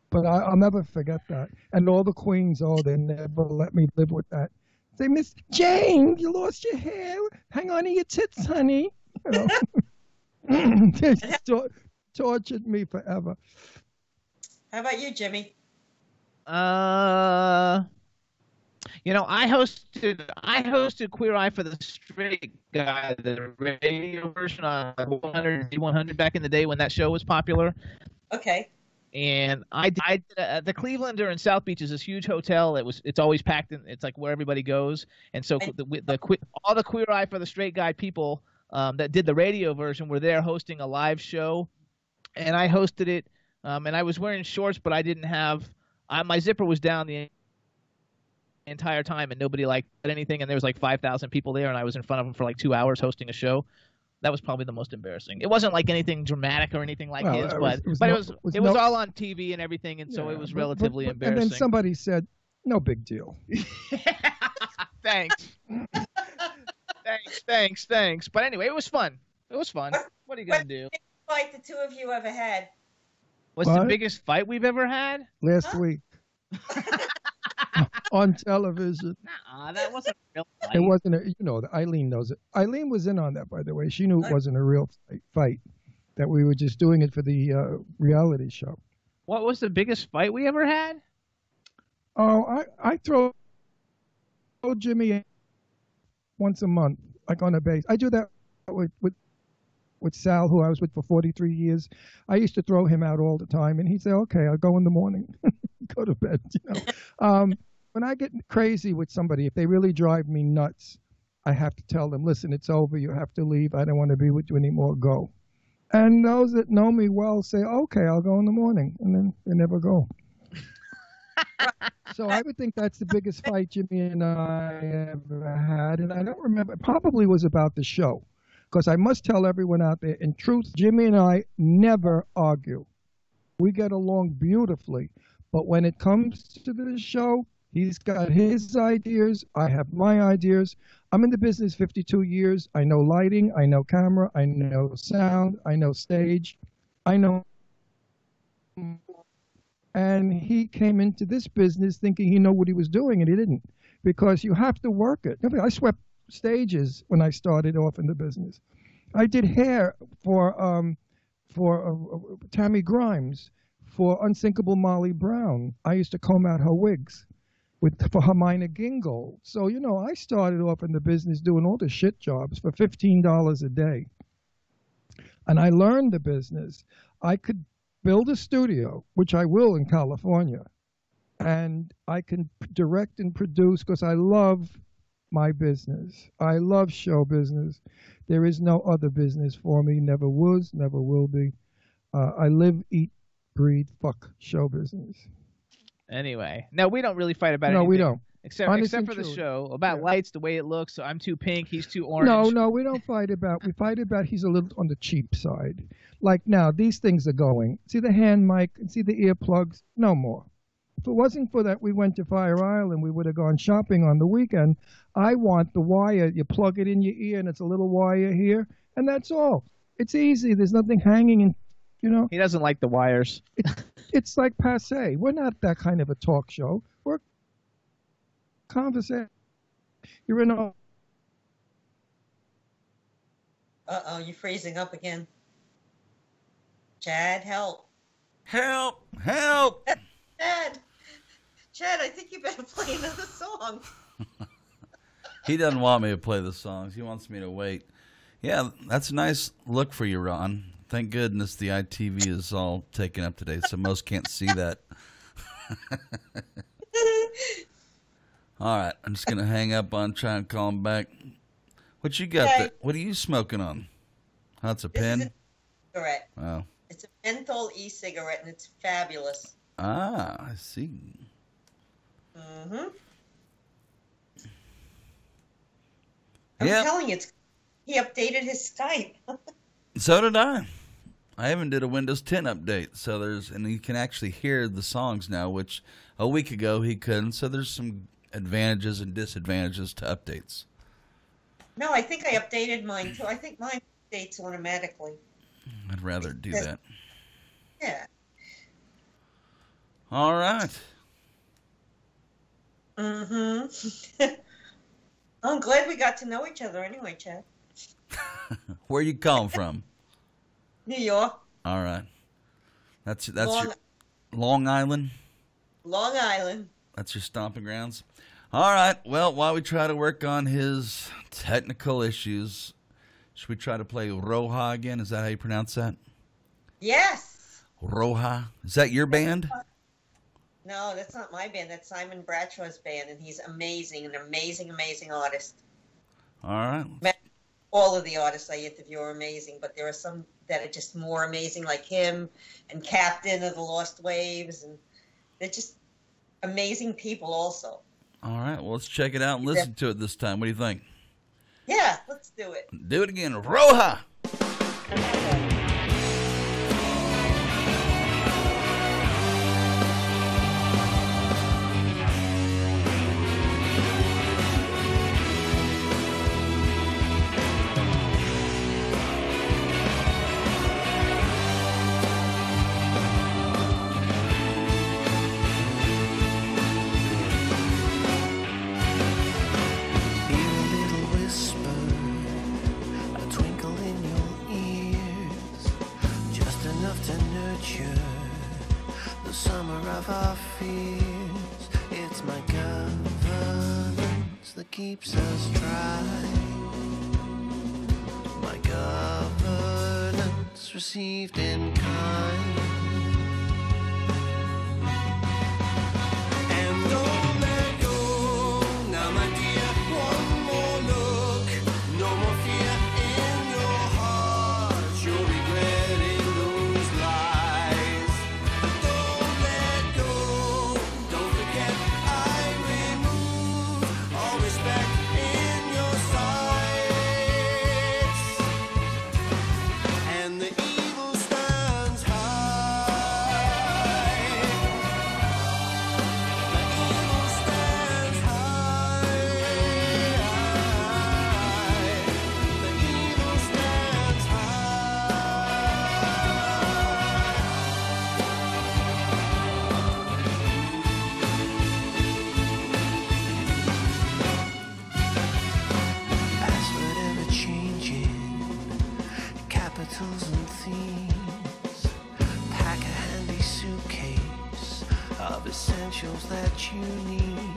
But I'll never forget that. And all the queens, they never let me live with that. Say, Miss Jane, you lost your hair. Hang on to your tits, honey. They tortured me forever. How about you, Jimmy? I hosted Queer Eye for the Straight Guy, the radio version on 100 back in the day when that show was popular. Okay. And I did the Clevelander in South Beach is this huge hotel. It's always packed, and it's like where everybody goes. And so all the Queer Eye for the Straight Guy people that did the radio version were there hosting a live show, and I hosted it. And I was wearing shorts, but I didn't have my zipper was down the entire time, and nobody liked anything. And there was like 5,000 people there, and I was in front of them for like 2 hours hosting a show. That was probably the most embarrassing. It wasn't like anything dramatic or anything like his, but it was all on TV and everything, and so it was relatively embarrassing. And then somebody said, "No big deal." Thanks. Thanks. But anyway, it was fun. What are you gonna do? What's the biggest fight the two of you ever had? What's the biggest fight we've ever had? Last week. On television. Nah, that wasn't a real fight. It wasn't Eileen knows it. Eileen was in on that, by the way. She knew it wasn't a real fight, that we were just doing it for the reality show. What was the biggest fight we ever had? Oh, I throw Jimmy once a month, like on a base. I do that with Sal, who I was with for 43 years. I used to throw him out all the time, and he'd say, "Okay, I'll go in the morning." Go to bed, When I get crazy with somebody, if they really drive me nuts, I have to tell them, "Listen, it's over. You have to leave. I don't want to be with you anymore. Go." And those that know me well say, "Okay, I'll go in the morning," and then they never go. So I would think that's the biggest fight Jimmy and I ever had, and I don't remember. It probably was about the show, because I must tell everyone out there, in truth, Jimmy and I never argue. We get along beautifully. But when it comes to the show, He's got his ideas. I have my ideas. I'm in the business 52 years. I know lighting. I know camera. I know sound. I know stage. I know. And he came into this business thinking he knew what he was doing, and he didn't, because you have to work it. I swept stages when I started off in the business. I did hair for Tammy Grimes, for Unsinkable Molly Brown. I used to comb out her wigs for Hermina Gingold. So, you know, I started off in the business doing all the shit jobs for $15 a day. And I learned the business. I could build a studio, which I will in California, and I can direct and produce because I love my business. I love show business. There is no other business for me. Never was, never will be. I live, eat, breathe, fuck show business. Anyway, no, we don't really fight about it. No, we don't. Except for the show, about lights, the way it looks. So I'm too pink, he's too orange. No, we don't fight about. We fight about he's a little on the cheap side. Like now, these things are going. See the hand mic, see the earplugs. No more. If it wasn't for that, we went to Fire Island. We would have gone shopping on the weekend. I want the wire. You plug it in your ear, and it's a little wire here, and that's all. It's easy. There's nothing hanging in. You know. He doesn't like the wires. It's like passe. We're not that kind of a talk show. We're conversation. You're in a. Uh-oh, you're freezing up again. Chad, help. Help! Help! Chad, I think you better play another song. He doesn't want me to play the songs. He wants me to wait. Yeah, that's a nice look for you, Ron. Thank goodness the ITV is all taken up today, so most can't see that. All right, I'm just going to hang up on trying to call him back. What you got? Okay. What are you smoking on? Oh, it's a pen? Is a cigarette. Oh. It's a menthol e-cigarette, and it's fabulous. Ah, I see. Mm-hmm. I'm Yep. telling you, he updated his Skype. So did I. I even did a Windows 10 update, so and you can actually hear the songs now, which a week ago he couldn't. So there's some advantages and disadvantages to updates. No, I think I updated mine too. I think mine updates automatically. I'd rather do that. Yeah. All right. Mm-hmm. I'm glad we got to know each other anyway, Chad. Where you calling from? New York. All right. That's Long- your Long Island? Long Island. That's your stomping grounds? All right. Well, while we try to work on his technical issues, should we try to play Roja again? Is that how you pronounce that? Yes. Roja? Is that your band? No, that's not my band. That's Simon Bradshaw's band, and he's amazing, an amazing, amazing artist. All right. All of the artists I interview are amazing, but there are some that are just more amazing, like him and Captain of the Lost Waves, and they're just amazing people also. All right. Well, let's check it out and listen to it this time. What do you think? Yeah, let's do it. Do it again. Roja! Keeps us dry. My governance received in kind. And don't let go. Now, my dear, one more look. No more fear in your heart. You're regretting those lies. Don't let go. Don't forget I remove all respect in your sights, and the evil stands high. much unique,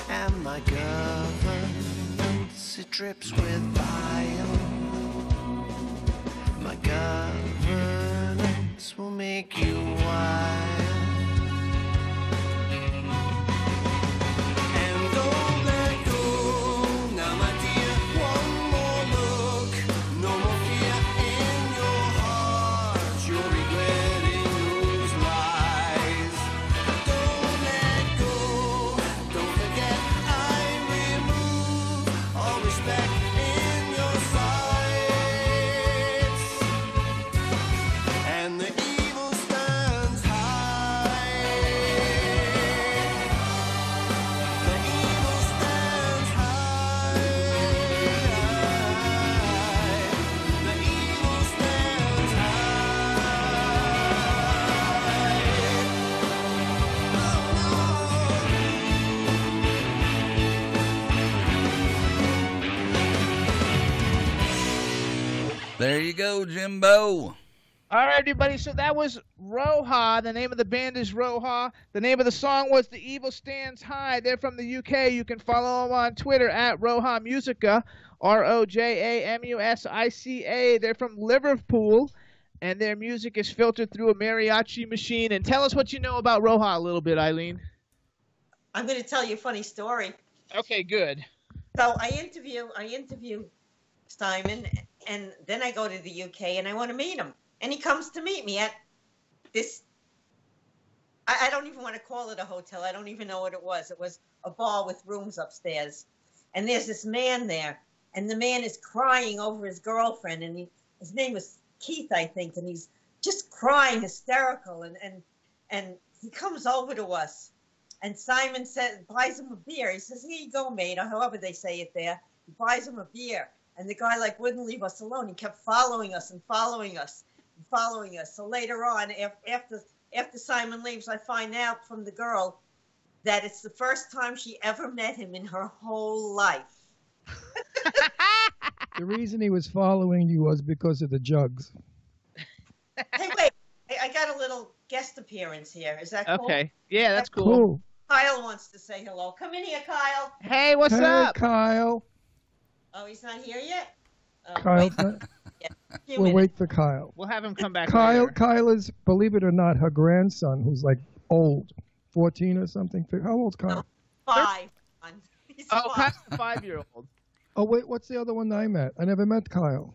and my governance, it drips with bile. My governance will make you wild. And don't let go, now my dear, one more look, no more fear in your heart, you're regretting those lies. Don't let go, don't forget I remove all respect in your sights, and the evil stands high. The evil stands high. The evil stands There you go, Jimbo. All right, everybody. So that was Roha. The name of the band is Roha. The name of the song was The Evil Stands High. They're from the UK. You can follow them on Twitter at Roha Musica, ROJAMUSICA. They're from Liverpool, and their music is filtered through a mariachi machine. And tell us what you know about Roha a little bit, Eileen. I'm going to tell you a funny story. Okay, good. So I interview Simon, and then I go to the UK and I want to meet him. And he comes to meet me at this, I don't even want to call it a hotel. I don't even know what it was. It was a bar with rooms upstairs. And there's this man there, and the man is crying over his girlfriend, and his name was Keith, I think, and he's just crying hysterical, and he comes over to us, and Simon buys him a beer. He says, "Here you go, mate," or however they say it there. He buys him a beer, and the guy wouldn't leave us alone. He kept following us and following us and following us. So later on, after Simon leaves, I find out from the girl that it's the first time she ever met him in her whole life. The reason he was following you was because of the jugs. Hey, wait. I got a little guest appearance here. Is that cool? Okay. Yeah, that's cool. Cool. Kyle wants to say hello. Come in here, Kyle. Hey, what's Hey, up? Kyle. Oh, he's not here yet? Kyle's wait. not- Yeah, a few We'll minutes. wait for Kyle. We'll have him come back Kyle later. is, believe it or not, her grandson, who's like old, 14 or something. How old's Kyle? 5. He's Oh, 5. Kyle's a 5-year-old. Oh, wait, what's the other one that I met? I never met Kyle.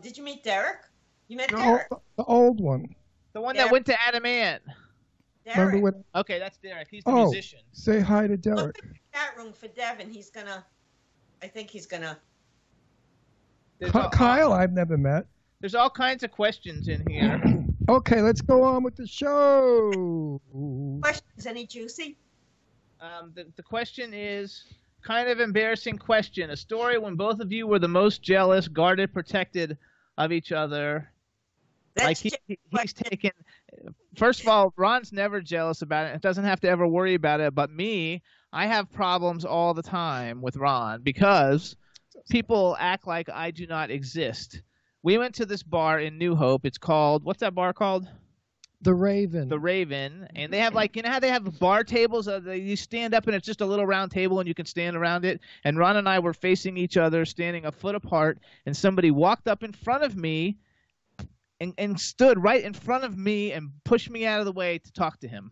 Did you meet Derek? You met The, Derek. the old one. The one Derek. that went to Adam Ant. Derek. Remember what? Okay, that's Derek. He's the Oh, musician. say hi to Derek. Look in the chat room for Devin. I think he's gonna. Kyle, I've never met. There's all kinds of questions in here. Okay, let's go on with the show. Questions? Any juicy? The question is kind of embarrassing question. A story when both of you were the most jealous, guarded, protected of each other. That's Like just he's taken. First of all, Ron's never jealous about it. It doesn't have to ever worry about it. But me, I have problems all the time with Ron because people act like I do not exist. We went to this bar in New Hope. It's called, what's that bar called? The Raven. The Raven. And they have like, you know how they have bar tables? You stand up and it's just a little round table and you can stand around it. And Ron and I were facing each other, standing a foot apart. And somebody walked up in front of me and stood right in front of me and pushed me out of the way to talk to him.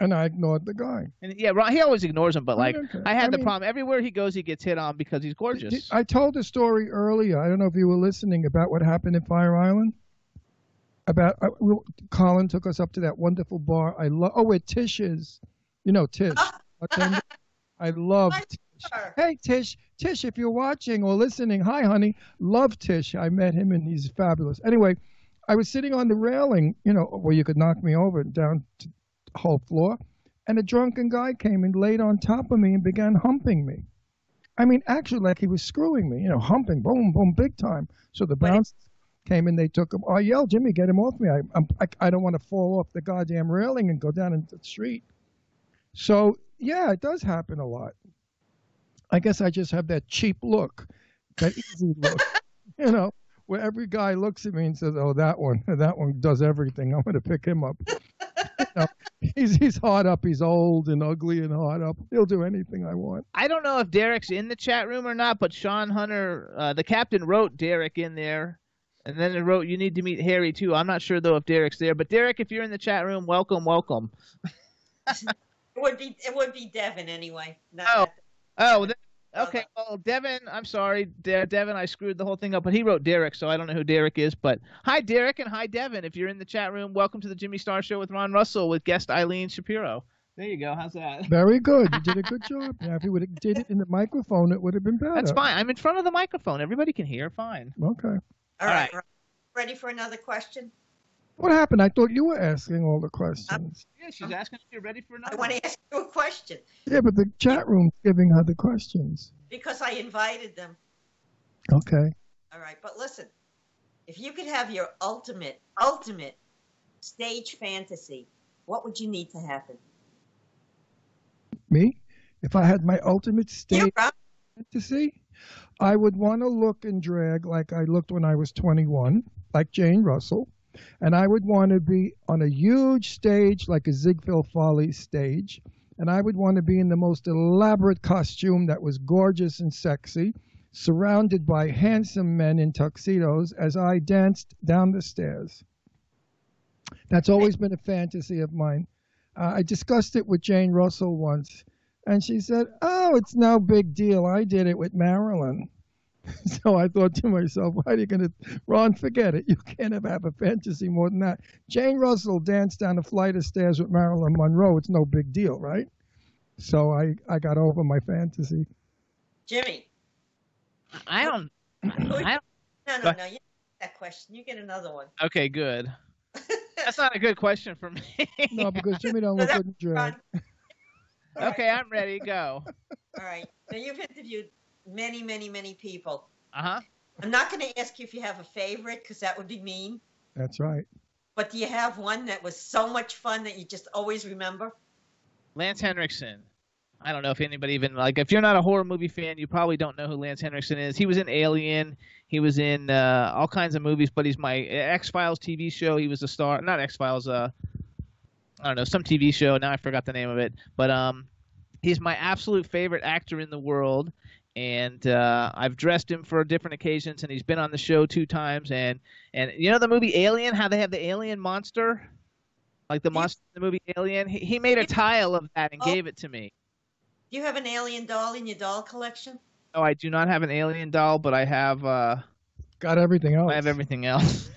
And I ignored the guy. And yeah, Ron, he always ignores him, but like Okay. I had I the mean- problem. Everywhere he goes, he gets hit on because he's gorgeous. I told a story earlier. I don't know if you were listening about what happened in Fire Island. Colin took us up to that wonderful bar. Where Tish is. You know Tish. Bartender. I love Hi, Tish. sir. Hey, Tish. Tish, if you're watching or listening, hi, honey. Love Tish. I met him, and he's fabulous. Anyway, I was sitting on the railing, where you could knock me over down to the whole floor, and a drunken guy came and laid on top of me and began humping me. I mean, actually, like he was screwing me, humping, boom, boom, big time. So the bouncers came and they took him. I yelled, "Jimmy, get him off me. I don't want to fall off the goddamn railing and go down into the street." So, yeah, it does happen a lot. I guess I just have that cheap look, that easy look, where every guy looks at me and says, "Oh, that one does everything. I'm going to pick him up." No, he's hard up. He's old and ugly and hard up. He'll do anything I want. I don't know if Derek's in the chat room or not, but Sean Hunter, the captain, wrote Derek in there. And then it wrote, you need to meet Harry, too. I'm not sure, though, if Derek's there. But, Derek, if you're in the chat room, welcome, welcome. It would be Devin anyway. Okay. Well, Devin, I'm sorry. Devin, I screwed the whole thing up. But he wrote Derek, so I don't know who Derek is. But hi, Derek, and hi, Devin. If you're in the chat room, welcome to the Jimmy Star Show with Ron Russell with guest Eileen Shapiro. There you go. How's that? Very good. You did a good job. Now, if you would have did it in the microphone, it would have been better. That's fine. I'm in front of the microphone. Everybody can hear. Fine. Okay. All right. Ready for another question? What happened? I thought you were asking all the questions. Yeah, she's asking if you're ready for another I want to ask you a question Yeah, but the chat room's giving her the questions. because I invited them. Okay. All right, but listen, if you could have your ultimate stage fantasy, what would you need to happen? Me? If I had my ultimate stage You, Rob. fantasy, I would want to look and drag like I looked when I was 21, like Jane Russell. And I would want to be on a huge stage like a Ziegfeld Follies stage. And I would want to be in the most elaborate costume that was gorgeous and sexy, surrounded by handsome men in tuxedos as I danced down the stairs. That's always been a fantasy of mine. I discussed it with Jane Russell once, and she said, oh, it's no big deal. I did it with Marilyn. So I thought to myself, why are you going to, Ron, forget it. You can't have a fantasy more than that. Jane Russell danced down a flight of stairs with Marilyn Monroe. It's no big deal, right? So I got over my fantasy. Jimmy. I don't. No, you get that question. You get another one. Okay, good. That's not a good question for me. No, because Jimmy don't look good in drag. Okay, I'm ready. Go. All right. Now, you've interviewed many people. Uh-huh. I'm not going to ask you if you have a favorite because that would be mean. That's right. But do you have one that was so much fun that you just always remember? Lance Henriksen. I don't know if anybody even, like, if you're not a horror movie fan, you probably don't know who Lance Henriksen is. He was in Alien. He was in all kinds of movies, but he's my X-Files TV show. He was a star. Not X-Files, I don't know, some TV show. Now I forgot the name of it. But he's my absolute favorite actor in the world. And I've dressed him for different occasions, and he's been on the show 2 times. And you know the movie Alien, how they have the alien monster? Like the monster in the movie Alien? He made a tile of that and gave it to me. Do you have an alien doll in your doll collection? Oh, I do not have an alien doll, but I have got everything else. I have everything else.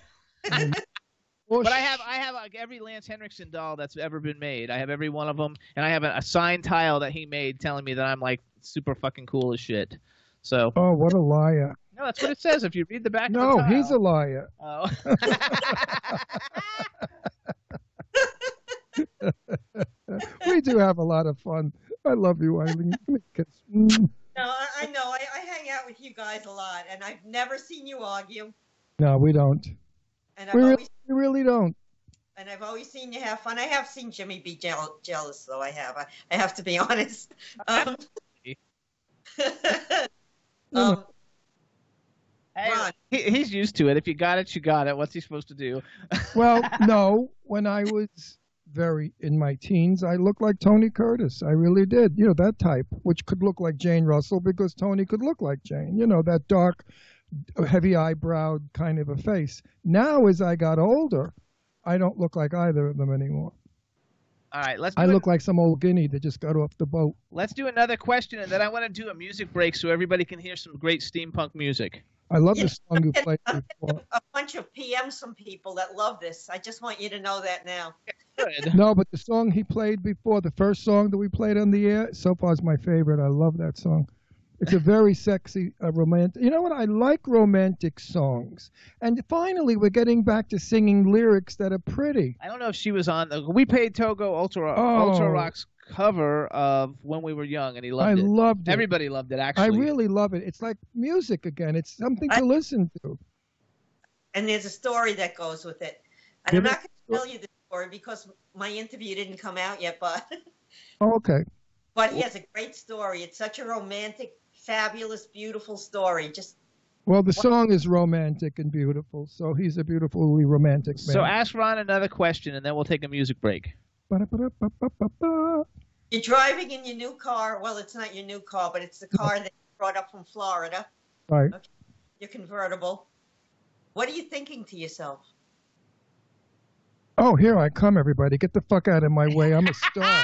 But I have like every Lance Henriksen doll that's ever been made. I have every one of them, and I have a signed tile that he made telling me that I'm like super fucking cool as shit. So. Oh, what a liar! No, that's what it says if you read the back. No, of the tile. he's a liar. Oh. We do have a lot of fun. I love you, Eileen. No, I know. I hang out with you guys a lot, and I've never seen you argue. No, we don't. And We really don't. And I've always seen you have fun. I have seen Jimmy be jealous, though. I have to be honest. Hey, Ron. he's used to it. If you got it, you got it. What's he supposed to do? Well, no. When I was in my teens, I looked like Tony Curtis. I really did. You know, that type, which could look like Jane Russell because Tony could look like Jane. You know, that dark, heavy eyebrowed kind of a face. Now, as I got older, I don't look like either of them anymore. All right, I look like some old guinea that just got off the boat. Let's do another question, and then I want to do a music break so everybody can hear some great steampunk music. I love the song you played before. A bunch of PMs from people that love this. I just want you to know that now. Good. No, but the song he played before, the first song that we played on the air, so far is my favorite. I love that song. It's a very sexy, romantic. You know what? I like romantic songs. And finally, we're getting back to singing lyrics that are pretty. I don't know if she was on. We paid Togo Ultra Rock's cover of When We Were Young, and he loved it. I loved it. Everybody loved it, actually. I really love it. It's like music again. It's something to listen to. And there's a story that goes with it. And I'm not going to tell you the story because my interview didn't come out yet, but Oh, okay. but he has a great story. It's such a romantic, fabulous, beautiful story. Well, the song is romantic and beautiful, so he's a beautifully romantic man. So ask Ron another question, and then we'll take a music break. Ba-da-ba-da-ba-ba-ba-ba. You're driving in your new car. Well, it's not your new car, but it's the car that you brought up from Florida. Right. Okay. Your convertible. What are you thinking to yourself? Oh, here I come, everybody. Get the fuck out of my way. I'm a star.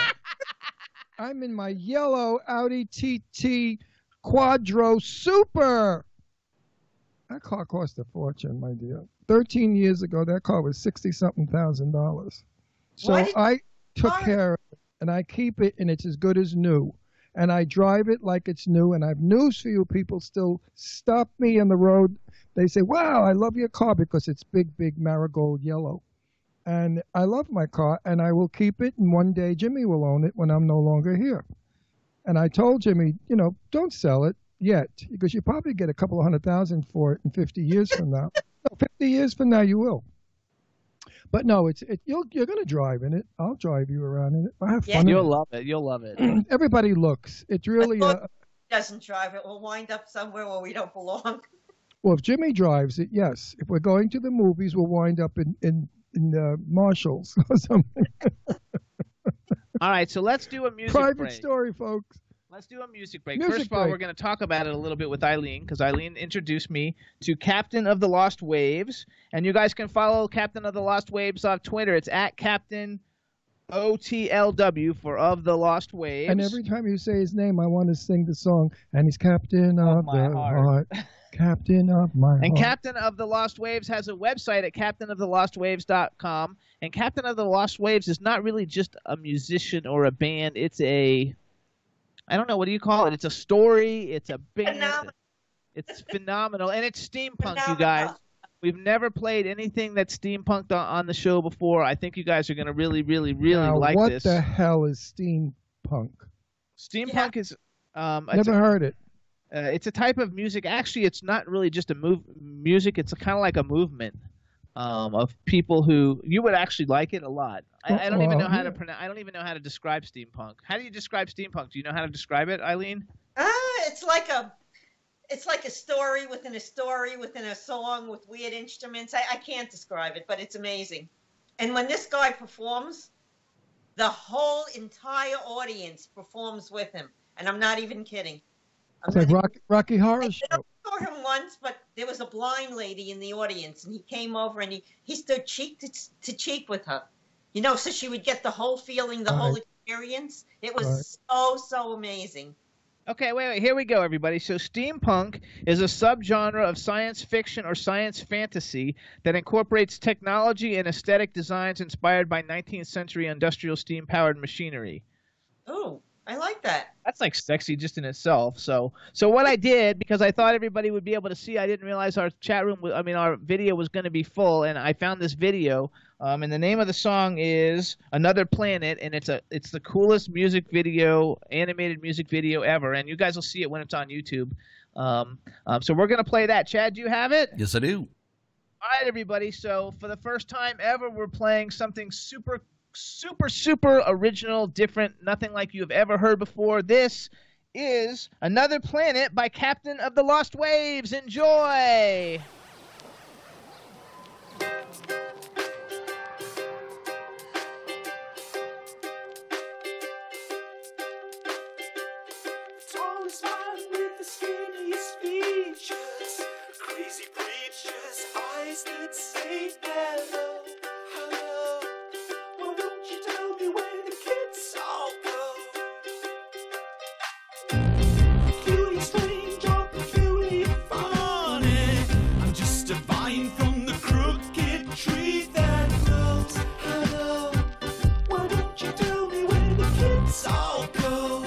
I'm in my yellow Audi TT Quattro Super. That car cost a fortune, my dear. 13 years ago, that car was $60-something thousand. So I took care of it, and I keep it, and it's as good as new. And I drive it like it's new, and I have news for you. People still stop me on the road. They say, wow, I love your car because it's big, big marigold yellow. And I love my car, and I will keep it, and one day Jimmy will own it when I'm no longer here. And I told Jimmy, you know, don't sell it yet, because you probably get a couple of $100,000 for it in 50 years from now. No, 50 years from now you will. But no, you're going to drive in it. I'll drive you around in it. I have fun. You'll love it. You'll love it. Everybody looks. It's really doesn't drive it. We'll wind up somewhere where we don't belong. Well, if Jimmy drives it, yes. If we're going to the movies, we'll wind up in Marshalls or something. All right, so let's do a music Private break. story, folks. Let's do a music break. First of all, we're going to talk about it a little bit with Eileen, because Eileen introduced me to Captain of the Lost Waves. And you guys can follow Captain of the Lost Waves on Twitter. It's at Captain OTLW for Of the Lost Waves. And every time you say his name, I want to sing the song. And he's Captain of the Heart. Captain of my heart. And Captain of the Lost Waves has a website at captainoftheLostWaves.com. And Captain of the Lost Waves is not really just a musician or a band. It's I don't know, what do you call it? It's a story. It's a band. Phenomenal. It's phenomenal. And it's steampunk, you guys. We've never played anything that's steampunked on the show before. I think you guys are going to really, really, really like this. What the hell is steampunk? Steampunk is... Never heard it. It's a type of music. Actually, it's not really just a music. It's kind of like a movement of people who you would actually like it a lot. I don't even know how to pronounce. I don't even know how to describe steampunk. How do you describe steampunk? Do you know how to describe it, Eileen? It's like a story within a story within a song with weird instruments. I can't describe it, but it's amazing. And when this guy performs, the whole entire audience performs with him, and I'm not even kidding. It's like Rocky Horror Show. I saw him once, but there was a blind lady in the audience, and he came over and he stood cheek to cheek with her. You know, so she would get the whole feeling, the whole experience. It was so amazing. Okay, wait. Here we go, everybody. So steampunk is a subgenre of science fiction or science fantasy that incorporates technology and aesthetic designs inspired by 19th century industrial steam-powered machinery. Oh, I like that. That's like sexy just in itself. So what I did, because I thought everybody would be able to see, I didn't realize our our video was going to be full, and I found this video. And the name of the song is Another Planet, and it's the coolest music video, animated music video ever. And you guys will see it when it's on YouTube. So we're going to play that. Chad, do you have it? Yes, I do. All right, everybody. So for the first time ever, we're playing something super original, different, nothing like you've ever heard before. This is Another Planet by Captain of the Lost Waves. Enjoy! Tallest man with the skinniest features, crazy preachers, eyes that say hello, hello. Why don't you tell me where the kids all go? Peculiar, strange, or peculiar, funny. I'm just a vine from the crooked tree that grows. Hello. Why don't you tell me where the kids all go?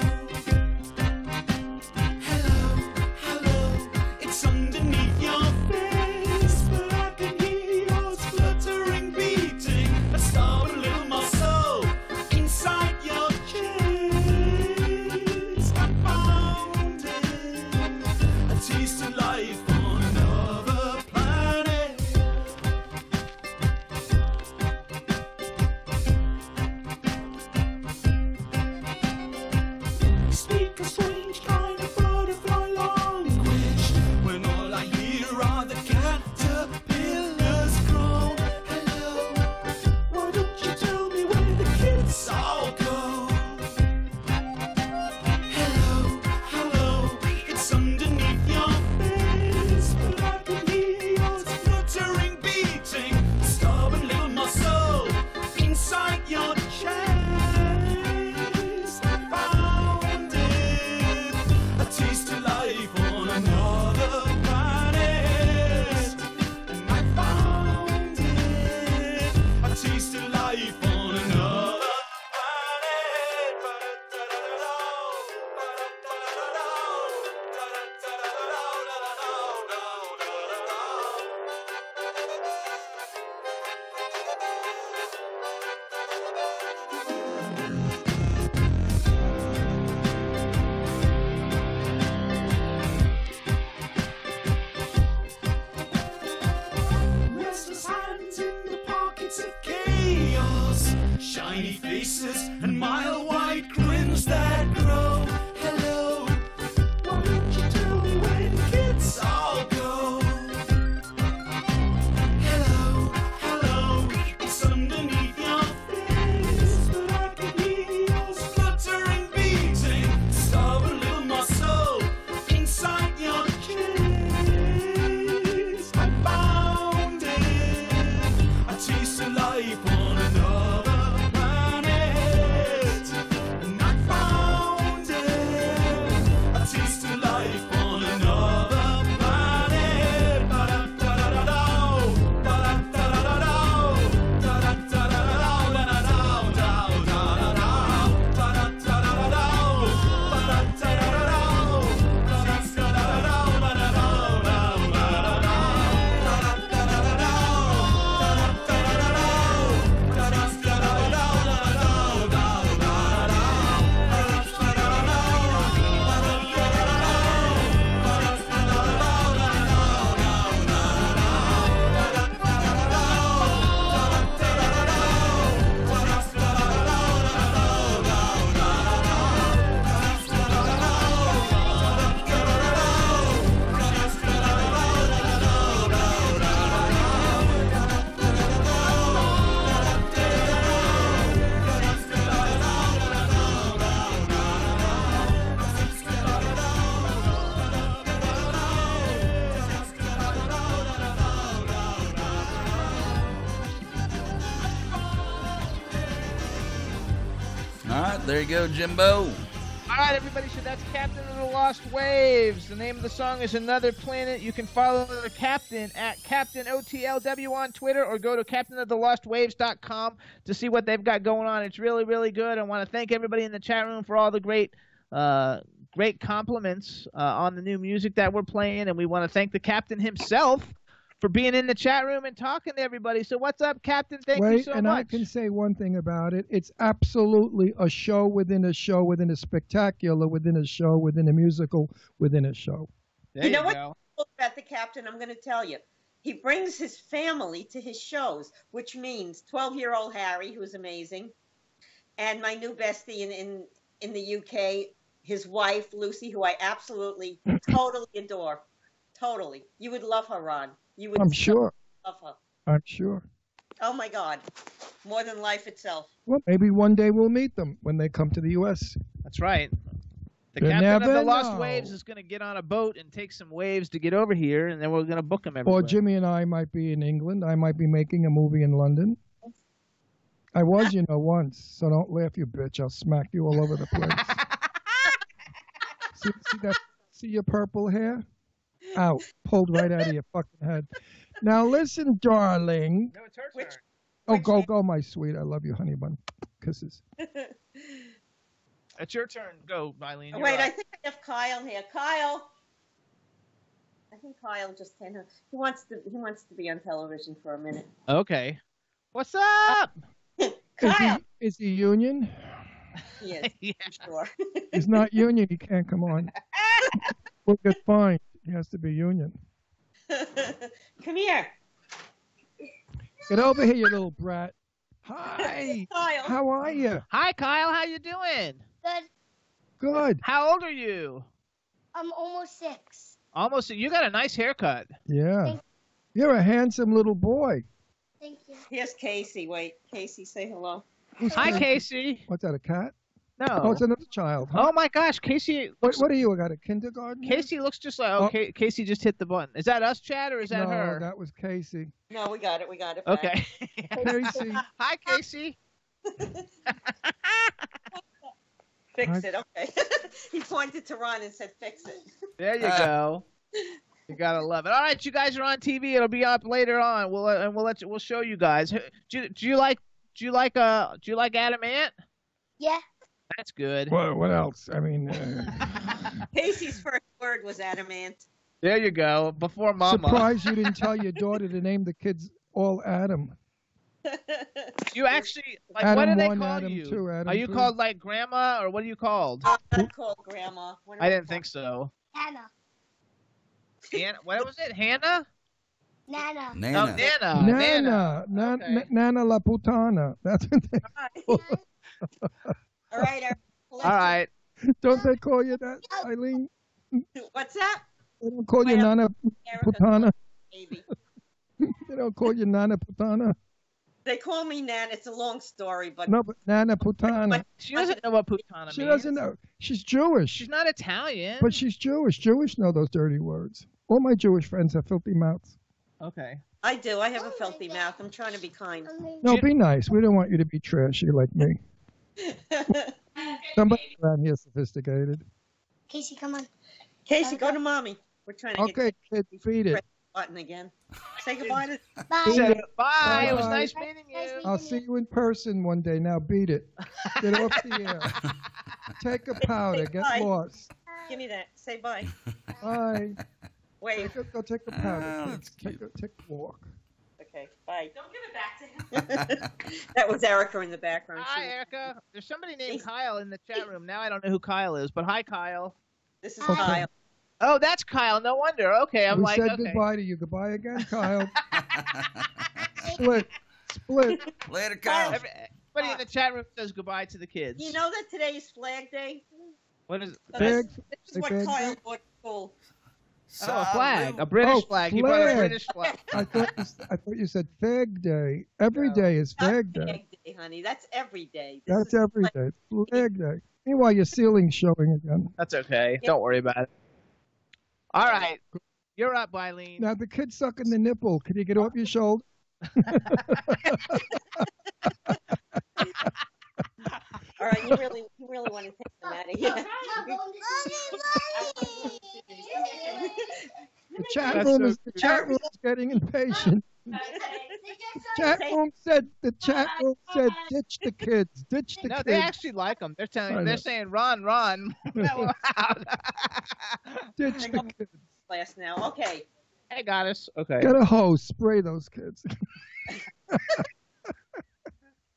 there you go, Jimbo. All right, everybody, so that's Captain of the Lost Waves. The name of the song is Another Planet. You can follow the Captain at Captain OTLW on Twitter or go to captainofthelostwaves.com to see what they've got going on. It's really, really good. I want to thank everybody in the chat room for all the great compliments on the new music that we're playing, and we want to thank the Captain himself for being in the chat room and talking to everybody. So what's up, Captain? Thank you so much. I can say one thing about it. It's absolutely a show within a show, within a spectacular, within a show, within a musical, within a show. There You know go. what about the Captain? I'm going to tell you. He brings his family to his shows, which means 12-year-old Harry, who's amazing, and my new bestie in the UK, his wife, Lucy, who I absolutely, totally adore. Totally. You would love her, Ron. You would I'm sure. love her. I'm sure. Oh, my God. More than life itself. Well, maybe one day we'll meet them when they come to the U.S. That's right. The You Captain of never the Lost know. Waves is going to get on a boat and take some waves to get over here, and then we're going to book him Or everywhere. Jimmy and I might be in England. I might be making a movie in London. I was, once. So don't laugh, you bitch. I'll smack you all over the place. see that? See your purple hair? Out. Pulled right out of your fucking head. Now listen, darling. No, it's her turn. Oh, go, my sweet. I love you, honey bun. Kisses. It's your turn. Go, Eileen. Wait, I think I have Kyle here. Kyle. I think Kyle just he wants to be on television for a minute. Okay. What's up? Kyle. Is he union? Yes, Yeah. sure. He's not union. He can't come on. We'll get fined. He has to be union. Come here. Get over here, you little brat. Hi. Kyle. How are you? Hi, Kyle. How you doing? Good. Good. How old are you? I'm almost 6. Almost. You got a nice haircut. Yeah. You're a handsome little boy. Thank you. Here's Casey. Wait, Casey, say hello. Hi, Casey. What's that, a cat? No. Oh, it's another child. Huh? Oh my gosh, Casey. What are you? I got a kindergarten? Casey looks just like. Oh, Casey just hit the button. Is that us, Chad, or is that no, her? that was Casey. No, we got it. We got it. Okay. Casey. Hi, Casey. Fix it. Okay. He pointed to Ron and said, "Fix it." There you go. You gotta love it. All right, you guys are on TV. It'll be up later on. We'll show you guys. Do you like Adamant? Yeah. That's good. What else? I mean, Casey's first word was adamant. There you go. Before Mama. surprised you didn't tell your daughter to name the kids all Adam. You actually like Adam what do they 1, call Adam you? 2, Adam Are you 3. called like Grandma or what are you called? I'm called Grandma. What am I didn't think so. Nana. What was it? Hannah? Nana. Oh, Nana. Nana. Nana. Okay. Nana la putana. That's what they All right. All right. don't they call you that, Eileen? What's that? They don't call you Well, Nana Erica Putana. Baby. They don't call you Nana Putana. They call me Nan. It's a long story, but No, but Nana Putana. She doesn't know what putana means. She doesn't know. She's Jewish. She's not Italian. But she's Jewish. Jewish know those dirty words. All my Jewish friends have filthy mouths. Okay. I do. I have a filthy mouth. I'm trying to be kind. No, be nice. We don't want you to be trashy like me. Somebody around here sophisticated. Casey, come on. Casey, go to mommy. We're trying to Okay, kid, feed it. press the button again. Say goodbye to. Bye. So, bye. It was Bye. nice meeting you. I'll see you in person one day. Now beat it. Get off the air. Take a powder. Get Bye. lost. Give me that. Say bye. Bye. Wait. Go take a powder. Oh, Take- that's cute. Take a walk. Okay. Bye. Don't give it back to him. That was Erica in the background. Hi, She- Erica. There's somebody named Kyle in the chat room. Now I don't know who Kyle is, but hi, Kyle. This is Okay. Kyle. Oh, that's Kyle. No wonder. Okay, I'm We like, said okay. goodbye to you. Goodbye again, Kyle. Split. Later, Kyle. Everybody in the chat room says goodbye to the kids. You know that today is Flag Day? What is? So Flag- this is what Flag Kyle Day? bought at school. Oh, a flag, a British Oh, flag. He brought a flag. British flag. I thought you said Fag Day. Every No. day is Not Fag Day. Flag Day, honey. That's every day. This That's is every like- day. It's Flag Day. Meanwhile, your ceiling's showing again. That's okay. Don't worry about it. All right, you're up, Eileen. Now the kid's sucking the nipple. Can you get off your shoulder? All right, you really want to take them out of here. The chat room is getting impatient. The chat room said ditch the kids. Ditch the No, kids. they actually like them. They're saying run. Ditch the kids. Class now. Okay. Hey, goddess. Okay. Get a hose, spray those kids.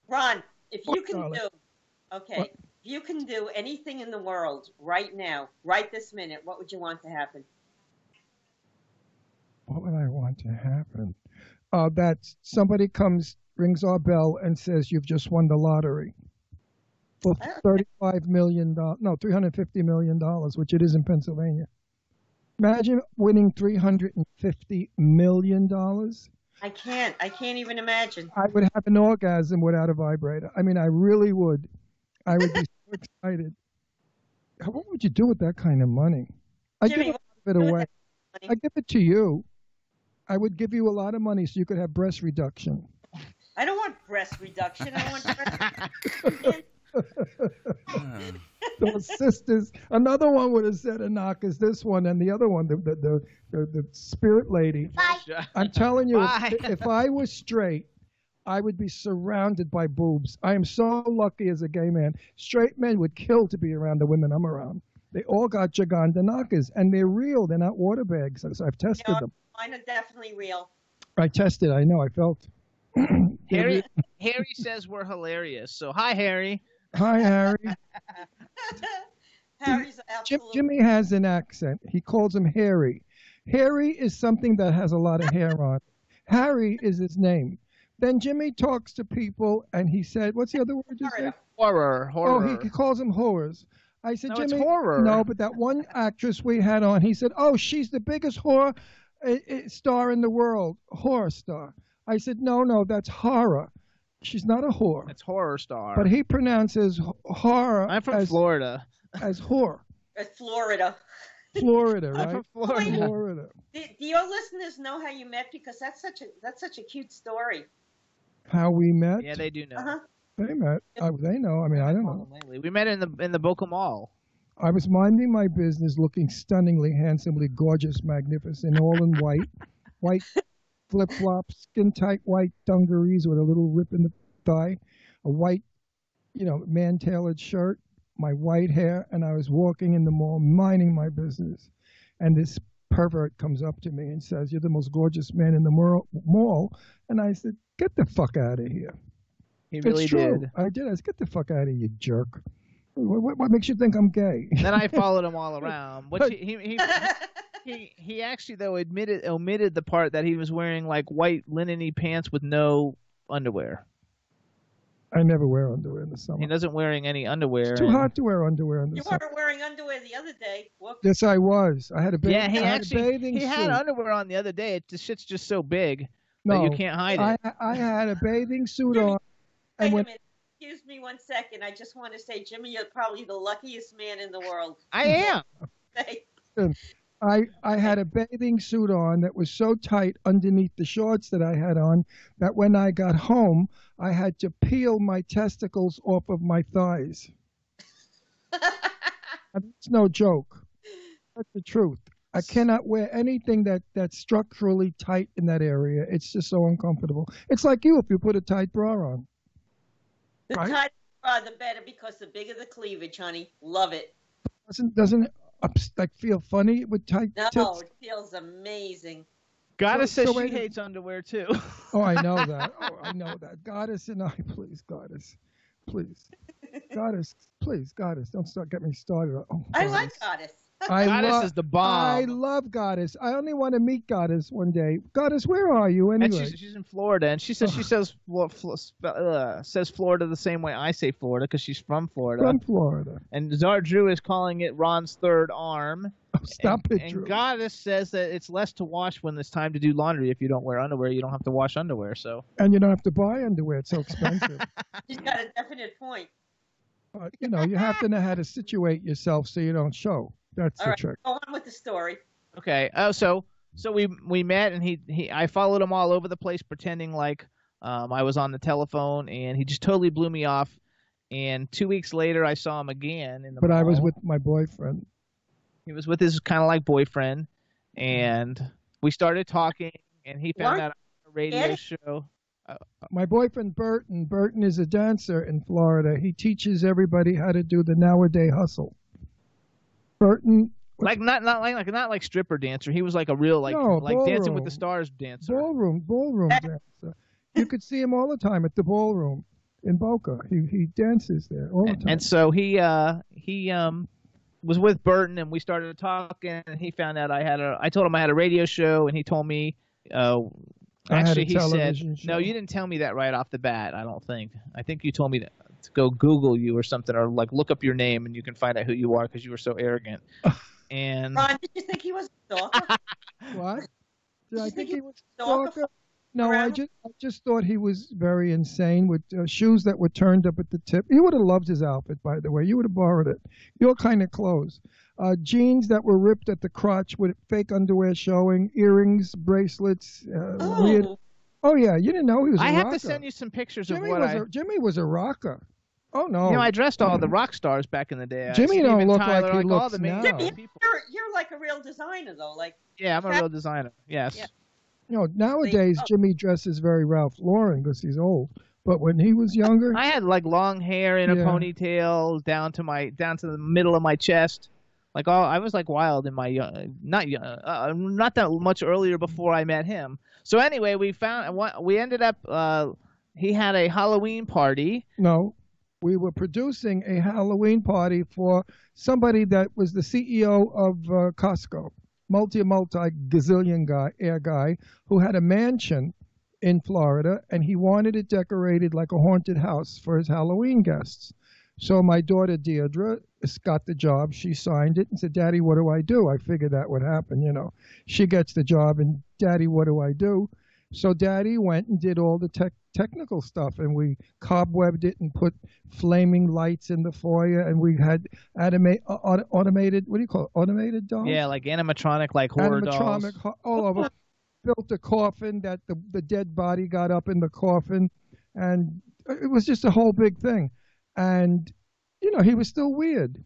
Ron, if you can darling? if you can do anything in the world right now, right this minute, what would you want to happen? What would I want to happen? That somebody comes, rings our bell, and says you've just won the lottery for $35 million. No, $350 million, which it is in Pennsylvania. Imagine winning $350 million. I can't even imagine. I would have an orgasm without a vibrator. I mean, I really would. I would be so excited. What would you do with that kind of money? I give Jimmy, a lot of it away. I give it to you. I would give you a lot of money so you could have breast reduction. I don't want breast reduction. I want breast Those sisters. Another one would have said a knock is this one, and the other one, the spirit lady. Bye. I'm telling you, Bye. if I was straight, I would be surrounded by boobs. I am so lucky as a gay man. Straight men would kill to be around the women I'm around. They all got Jagandanakas, and they're real. They're not water bags. I've tested them. Mine are definitely real. I tested. I know. I felt. Harry says we're hilarious. So hi, Harry. Hi, Harry. Harry's absolutely. Jimmy has an accent. He calls him Harry. Harry is something that has a lot of hair on it. Harry is his name. Then Jimmy talks to people, and he said, what's the other word you said? Horror. Oh, he calls them whores. I said, No, Jimmy, it's horror. No, but that one actress we had on, he said, oh, she's the biggest horror star in the world, horror star. I said, no, that's horror. She's not a whore. It's horror star. But he pronounces horror I'm from Florida. as whore. Florida. Florida, right? I'm from Florida. Florida. Do your listeners know how you met? Because that's such a cute story. How we met? Yeah, they do know. Uh-huh. They met. They know. I mean, I don't know. We met in the Boca Mall. I was minding my business, looking stunningly, handsomely, gorgeous, magnificent, all in white flip-flops, skin-tight white dungarees with a little rip in the thigh, a white, man-tailored shirt, my white hair, and I was walking in the mall, minding my business. And this pervert comes up to me and says, you're the most gorgeous man in the mall. And I said, get the fuck out of here. He really it's true. did. I did. I said, get the fuck out of here, you jerk. What makes you think I'm gay? Then I followed him all around. Which he actually though omitted the part that he was wearing like white linen-y pants with no underwear. I never wear underwear in the summer. He doesn't wearing any underwear. It's too hot to wear underwear in the summer. You weren't wearing underwear the other day. Whoops. Yes, I was. I had a bathing he suit. had underwear on the other day. The shit's just so big No, that you can't hide it. I had a bathing suit on. Wait a minute. Excuse me 1 second. I just want to say, Jimmy, you're probably the luckiest man in the world. I am. I had a bathing suit on that was so tight underneath the shorts that I had on that when I got home, I had to peel my testicles off of my thighs. It's no joke. That's the truth. I cannot wear anything that's structurally tight in that area. It's just so uncomfortable. It's like you if you put a tight bra on. The Right? tighter the bra, the better, because the bigger the cleavage, honey. Love it. Doesn't it feel funny with tight No, tits? it feels amazing. Goddess So says she wait a- hates underwear too. Oh, I know that. Goddess and I, please, Goddess. Please. Goddess, don't get me started. Oh, I Goddess. like Goddess. Goddess is the bomb. I love Goddess. I only want to meet Goddess one day. Goddess, where are you anyway? And she's in Florida, and she says says Florida the same way I say Florida because she's from Florida. From Florida. And Czar Drew is calling it Ron's third arm. Oh, stop it, And Drew. Goddess says that it's less to wash when it's time to do laundry. If you don't wear underwear, you don't have to wash underwear. So And you don't have to buy underwear. It's so expensive. She's got a definite point. But, you have to know how to situate yourself so you don't show. That's All the right, trick. go on with the story. okay. Oh, so we met, and I followed him all over the place, pretending like I was on the telephone, and he just totally blew me off. And 2 weeks later, I saw him again in the But I was mall. with my boyfriend. He was with his kind of like boyfriend, and we started talking, and he found What? out on a radio Eddie? show. My boyfriend Burton. Burton is a dancer in Florida. He teaches everybody how to do the nowadays hustle. Burton, Like not like stripper dancer. He was like a real like No, Dancing with ballroom. the Stars dancer. ballroom dancer. You could see him all the time at the ballroom in Boca. He dances there all the time. And so he was with Burton, and we started talking, and he found out I told him I had a radio show, and he told me I had a actually he said, television show. no, you didn't tell me that right off the bat, I don't think. I think you told me to go Google you or something, or like look up your name and you can find out who you are because you were so arrogant. And Ron, did you think he was a stalker? What? Did I you think think he he was a stalker stalker? No, I around? just thought he was very insane with shoes that were turned up at the tip. You would have loved his outfit, by the way. You would have borrowed it. Your kind of clothes. Jeans that were ripped at the crotch with fake underwear showing, earrings, bracelets. Weird. Oh, Oh, yeah. You didn't know he was a I rocker. have to send you some pictures Jimmy of what Jimmy was a rocker. Oh, no. I dressed all the rock stars back in the day. Jimmy Steven don't look Tyler, like he all looks the main now. people. you're like a real designer though. Like Yeah, I'm a real designer. Yes. Yeah. Nowadays, Oh. Jimmy dresses very Ralph Lauren because he's old. But when he was younger, I had like long hair in a Yeah. ponytail down to the middle of my chest. Like I was like wild in my not that much earlier before I met him. So anyway, we ended up he had a Halloween party. no, we were producing a Halloween party for somebody that was the CEO of Costco, multi gazillion guy who had a mansion in Florida, and he wanted it decorated like a haunted house for his Halloween guests. So my daughter Deirdre got the job. She signed it and said, "Daddy, what do I do?" I figured that would happen, She gets the job, and Daddy, what do I do? So Daddy went and did all the technical stuff, and we cobwebbed it and put flaming lights in the foyer, and we had automated, what do you call it, automated dolls? Yeah, like animatronic, like horror dolls. Animatronic all over. Built a coffin that the dead body got up in the coffin, and it was just a whole big thing. And, he was still weird.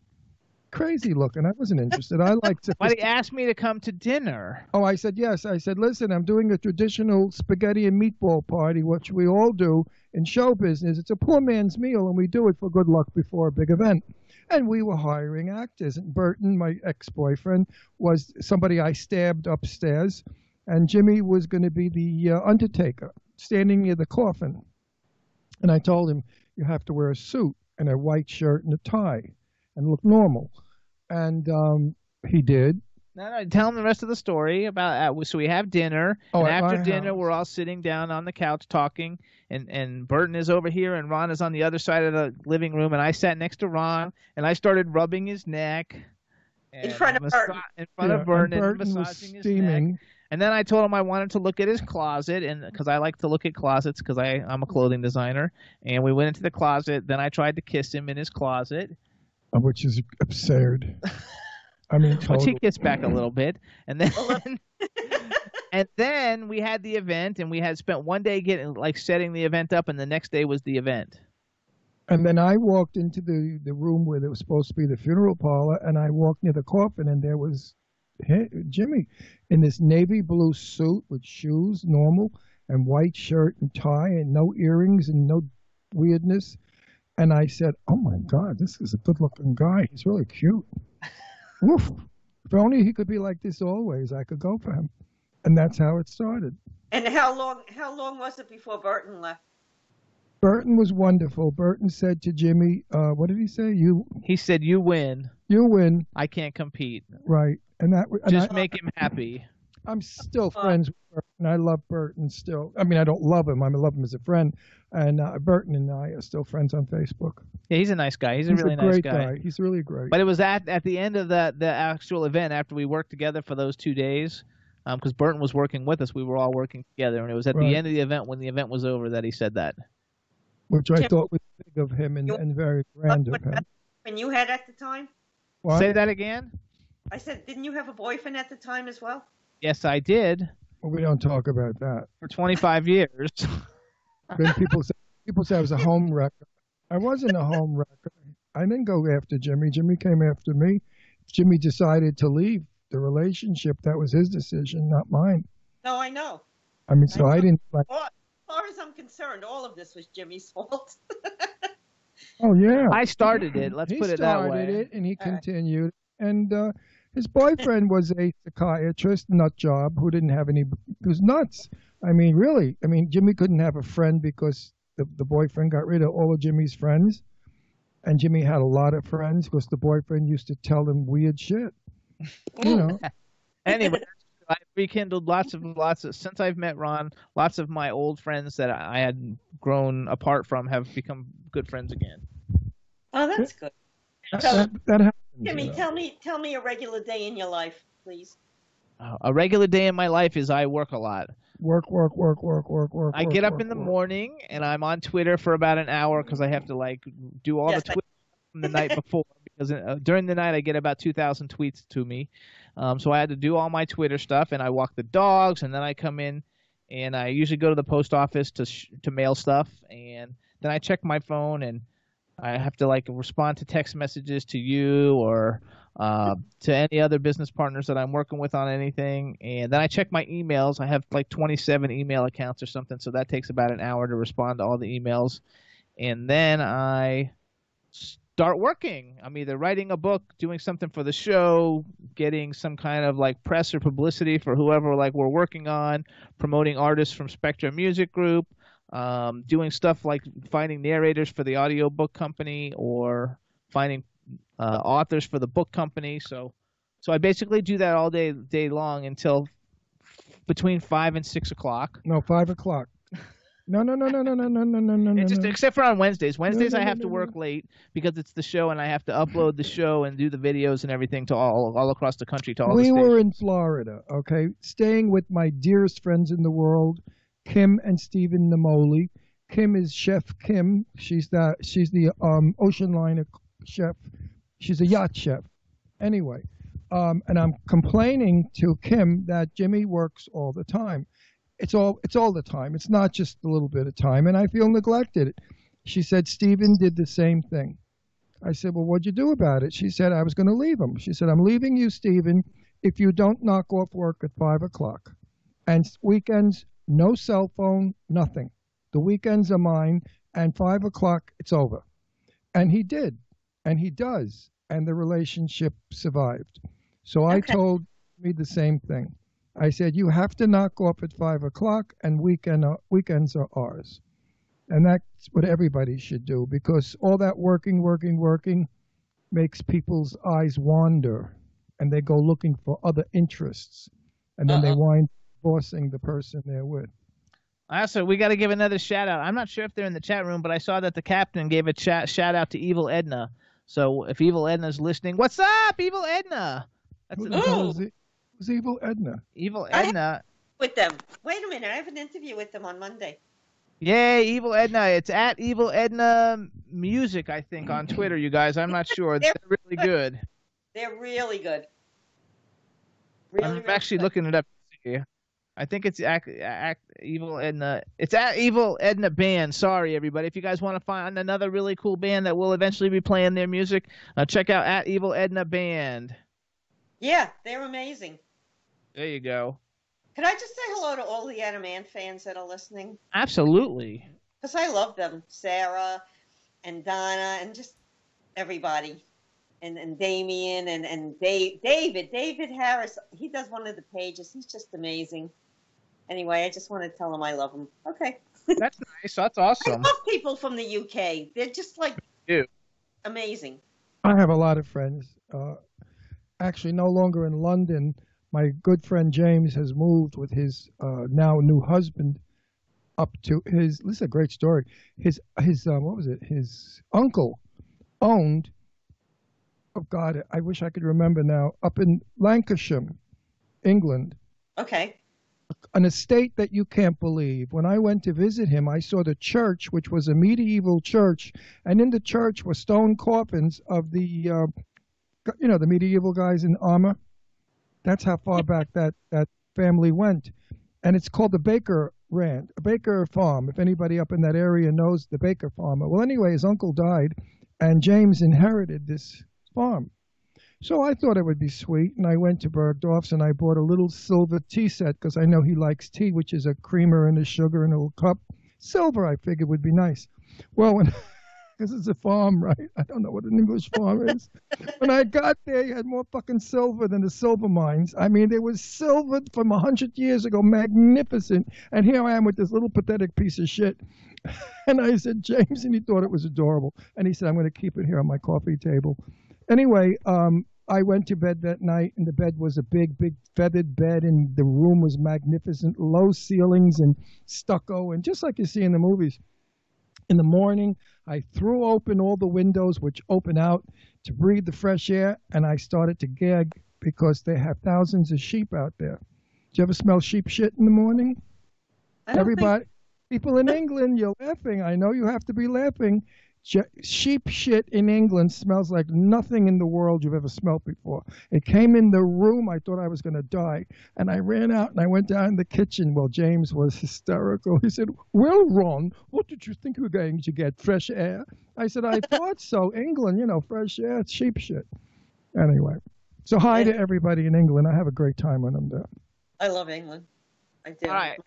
Crazy looking. I wasn't interested. I liked to. But he asked me to come to dinner. Oh, I said yes. I said, listen, I'm doing a traditional spaghetti and meatball party, which we all do in show business. It's a poor man's meal, and we do it for good luck before a big event. And we were hiring actors. And Burton, my ex-boyfriend, was somebody I stabbed upstairs. And Jimmy was going to be the undertaker, standing near the coffin. And I told him, you have to wear a suit and a white shirt and a tie and look normal. And he did. No, tell him the rest of the story about. So we have dinner, Oh, and at after my dinner, house. we're all sitting down on the couch talking, and Burton is over here, and Ron is on the other side of the living room, and I sat next to Ron, and I started rubbing his neck. In front of Burton. In front of Yeah, Burton, and and Burton was massaging his steaming. neck. And then I told him I wanted to look at his closet, and because I like to look at closets, because I'm a clothing designer. And we went into the closet. Then I tried to kiss him in his closet, Which is absurd. I mean, which he totally. kissed back a little bit. And then, and then we had the event, and we had spent one day setting the event up, and the next day was the event. And then I walked into the room where there was supposed to be the funeral parlor, and I walked near the coffin, and there was Jimmy in this navy blue suit with shoes, normal, and white shirt and tie, and no earrings and no weirdness. And I said, "Oh my God, this is a good-looking guy. He's really cute." Woof! If only he could be like this always, I could go for him. And that's how it started. and how long was it before Burton left? Burton was wonderful. Burton said to Jimmy, "What did he say? He said, "You win. You win, I can't compete. right?" And Just make him happy." I'm still friends with Burton. I love Burton still. I mean, I don't love him. I love him as a friend. And Burton and I are still friends on Facebook. Yeah, he's a nice guy. He's a really nice great guy. He's really great. But it was at the end of the actual event, after we worked together for those 2 days, because Burton was working with us. We were all working together, and it was at Right. the end of the event, when the event was over, that he said that. Which I Jim- thought was big of him and very grand of him. And you had at the time? What? Say that again? I said, didn't you have a boyfriend at the time as well? Yes, I did, Well, we don't talk about that. for 25 years. Then people say I was a home wrecker. I wasn't a home wrecker. I didn't go after Jimmy. Jimmy came after me. Jimmy decided to leave the relationship. That was his decision, not mine. No, I know. I mean, so I didn't like. Well, as far as I'm concerned, all of this was Jimmy's fault. Oh yeah, I started it. Let's put it that way. He started it, and he continued. And his boyfriend was a psychiatrist, nut job, who didn't have any. He was nuts. I mean, really. I mean, Jimmy couldn't have a friend because the boyfriend got rid of all of Jimmy's friends, and Jimmy had a lot of friends because the boyfriend used to tell him weird shit. You know. Anyway, I've rekindled lots of since I've met Ron. Lots of my old friends that I had grown apart from have become good friends again. Oh, that's good. That happens. Jimmy, You know. tell me a regular day in your life, please. A regular day in my life is I work a lot. Work. I get up in the morning and I'm on Twitter for about an hour because I have to like do all the Twitter from the night before because during the night I get about 2,000 tweets to me. So I had to do all my Twitter stuff and I walk the dogs and then I come in and I usually go to the post office to mail stuff and then I check my phone and I have to like respond to text messages to you or to any other business partners that I'm working with on anything. And then I check my emails. I have like 27 email accounts or something. So that takes about an hour to respond to all the emails. And then I start working. I'm either writing a book, doing something for the show, getting some kind of like press or publicity for whoever like we're working on, promoting artists from Spectrum Music Group, doing stuff like finding narrators for the audiobook company or finding authors for the book company. So I basically do that all day long until between 5 and 6 o'clock. No, 5 o'clock. No. Except for on Wednesdays. Wednesdays I have to work late because it's the show and I have to upload the show and do the videos and everything to all across the country to all the stations. We were in Florida, okay, staying with my dearest friends in the world, Kim and Stephen Namoli. Kim is Chef Kim. She's the ocean liner chef. She's a yacht chef. Anyway, and I'm complaining to Kim that Jimmy works all the time. It's all the time. It's not just a little bit of time, and I feel neglected. She said Stephen did the same thing. I said, well, what'd you do about it? She said I was going to leave him. She said, I'm leaving you, Stephen, if you don't knock off work at 5 o'clock. And weekends, no cell phone, nothing. The weekends are mine, and 5 o'clock, it's over. And he did, and he does, and the relationship survived. So I told me the same thing. I said, you have to knock off at 5 o'clock, and weekends are ours. And that's what everybody should do, because all that working makes people's eyes wander, and they go looking for other interests, and then they wind bossing the person they're with. Also, we got to give another shout out. I'm not sure if they're in the chat room, but I saw that the captain gave a shout out to Evil Edna. So if Evil Edna's listening, what's up, Evil Edna? That's Who's Evil Edna? Evil Edna. With them. Wait a minute. I have an interview with them on Monday. Yay, Evil Edna. It's at Evil Edna Music, I think, on Twitter, you guys. I'm not sure. They're really good. They're really good. I'm actually looking it up here. I think it's Evil Edna. It's at Evil Edna Band. Sorry, everybody. If you guys want to find another really cool band that will eventually be playing their music, check out at Evil Edna Band. Yeah, they're amazing. There you go. Could I just say hello to all the Anna Man fans that are listening? Absolutely. Because I love them. Sarah and Donna and just everybody. And Damien and David Harris. He does one of the pages. He's just amazing. Anyway, I just want to tell him I love him. Okay. That's nice. That's awesome. I love people from the UK. They're just like amazing. I have a lot of friends. Actually, no longer in London. My good friend James has moved with his now new husband up to his. This is a great story. His what was it? His uncle owned. Oh God, I wish I could remember now. Up in Lancashire, England. Okay. An estate that you can't believe. When I went to visit him, I saw the church, which was a medieval church, and in the church were stone coffins of the, the medieval guys in armor. That's how far back that family went. And it's called the Baker Baker Farm. If anybody up in that area knows the Baker Farm. Well, anyway, his uncle died, and James inherited this farm. So I thought it would be sweet, and I went to Bergdorf's and I bought a little silver tea set because I know he likes tea, which is a creamer and a sugar in a little cup. Silver, I figured, would be nice. Well, because it's a farm, right? I don't know what an English farm is. When I got there, you had more fucking silver than the silver mines. I mean, there was silver from 100 years ago, magnificent. And here I am with this little pathetic piece of shit. And I said, James, and he thought it was adorable. And he said, I'm going to keep it here on my coffee table. Anyway, I went to bed that night, and the bed was a big, big feathered bed, and the room was magnificent, low ceilings and stucco, and just like you see in the movies. In the morning, I threw open all the windows, which open out to breathe the fresh air, and I started to gag because they have thousands of sheep out there. Did you ever smell sheep shit in the morning? Everybody, people in England, you're laughing. I know you have to be laughing. Sheep shit in England smells like nothing in the world you've ever smelled before. It came in the room. I thought I was going to die. And I ran out and I went down in the kitchen. Well, James was hysterical. He said, well, Ron, what did you think you were going to get? Fresh air? I said, I thought so. England, fresh air, it's sheep shit. Anyway, so hi to everybody in England. I have a great time when I'm there. I love England. I do. All right.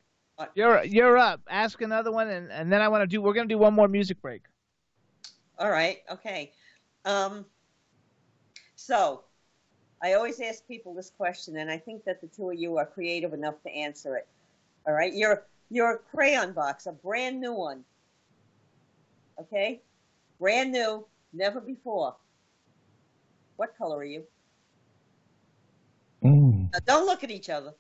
You're up. Ask another one, and then we're going to do one more music break. All right. Okay. So I always ask people this question, and I think that the two of you are creative enough to answer it. All right. Your crayon box, a brand new one. Okay. Brand new, never before. What color are you? Now, don't look at each other.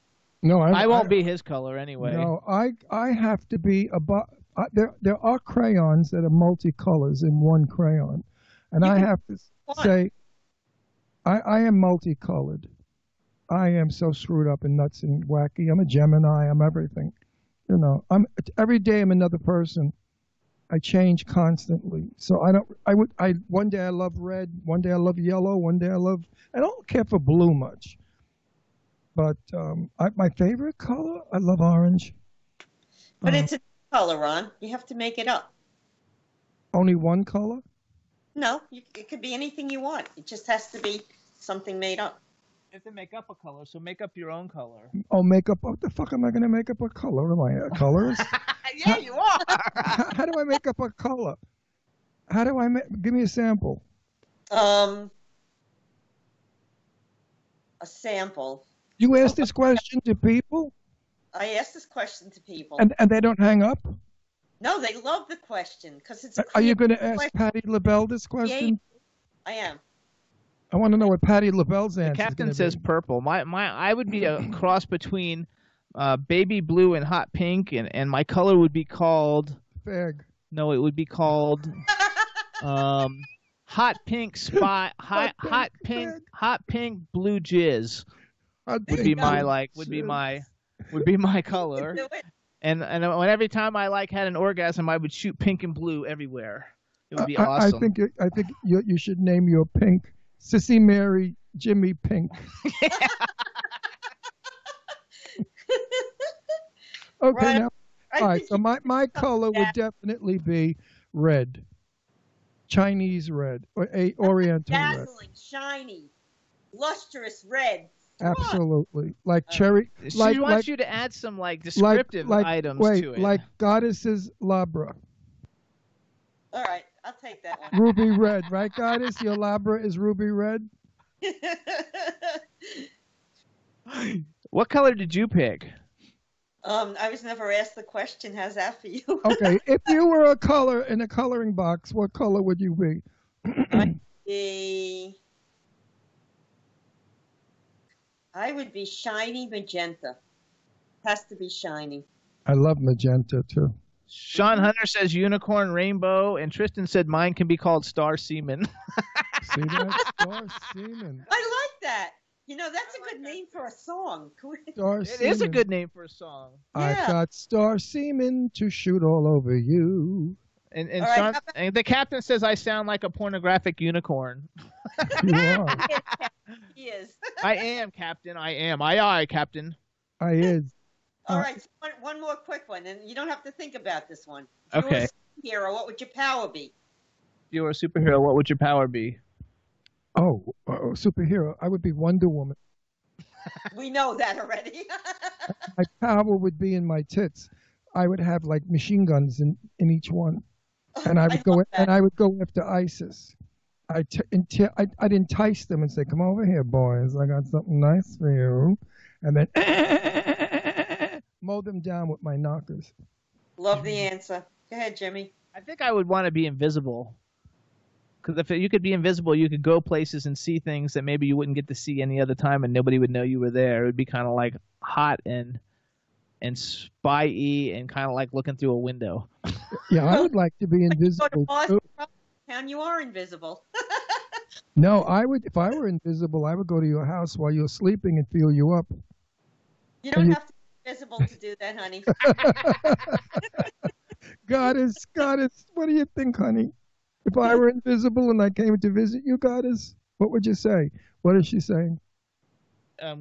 No, I won't be his color anyway. No, I have to be about. There are crayons that are multicolors in one crayon, and I have to say, I am multicolored. I am so screwed up and nuts and wacky. I'm a Gemini. I'm everything. Every day I'm another person. I change constantly. So one day I love red, one day I love yellow, one day I don't care for blue much. But my favorite color, I love orange. But it's a color, Ron. You have to make it up. Only one color? No, it could be anything you want. It just has to be something made up. You have to make up a color, so make up your own color. Oh, make up? What the fuck am I going to make up a color? Am I colors? Yeah, you are. How do I make up a color? How do I give me a sample? A sample. You ask this question to people? I ask this question to people. And they don't hang up? No, they love the question because it's. Are you going to ask Patty LaBelle this question? Yeah, I am. I want to know what Patty LaBelle's answer is. The captain says purple. I would be a cross between baby blue and hot pink, and my color would be called. Fag. No, it would be called hot pink spot. Hot pink blue jizz. Would be my color. And every time I had an orgasm, I would shoot pink and blue everywhere. It would be awesome. I think you should name your pink Sissy Mary Jimmy Pink. Okay, Right. now all right. So my color would definitely be red, Chinese red, or Oriental red. Dazzling, shiny, lustrous red. Absolutely, like cherry. She wants you to add some descriptive items to it. Like Goddess's Labra. All right, I'll take that one. Ruby red, right, Goddess? Your Labra is ruby red. What color did you pick? I was never asked the question. How's that for you? Okay, if you were a color in a coloring box, what color would you be? I would be shiny magenta. Has to be shiny. I love magenta too. Sean Hunter says unicorn rainbow, and Tristan said mine can be called Star Seaman. See that? Star Seaman. I like that. That's a good name for a song. It is a good name for a song. I've got Star Seaman to shoot all over you. And Sean, and the captain says I sound like a pornographic unicorn. You are. He is. I am, Captain. I am. Aye, aye, Captain. I is. All right, so one more quick one, and you don't have to think about this one. If Okay. you were a hero, what would your power be? If you were a superhero, what would your power be? Oh, superhero. I would be Wonder Woman. We know that already. My power would be in my tits. I would have like machine guns in each one, and I would go after ISIS. I'd entice them and say, "Come over here, boys. I got something nice for you," and then mow them down with my knockers. Love the answer. Go ahead, Jimmy. I think I would want to be invisible. Because if you could be invisible, you could go places and see things that maybe you wouldn't get to see any other time, and nobody would know you were there. It would be kind of like hot and spy-y and kind of like looking through a window. Yeah, I would like to be invisible. Go to Boston, town, you are invisible. No, I would. If I were invisible, I would go to your house while you're sleeping and feel you up. You don't have to be invisible to do that, honey. Goddess, what do you think, honey? If I were invisible and I came to visit you, Goddess, what would you say? What is she saying?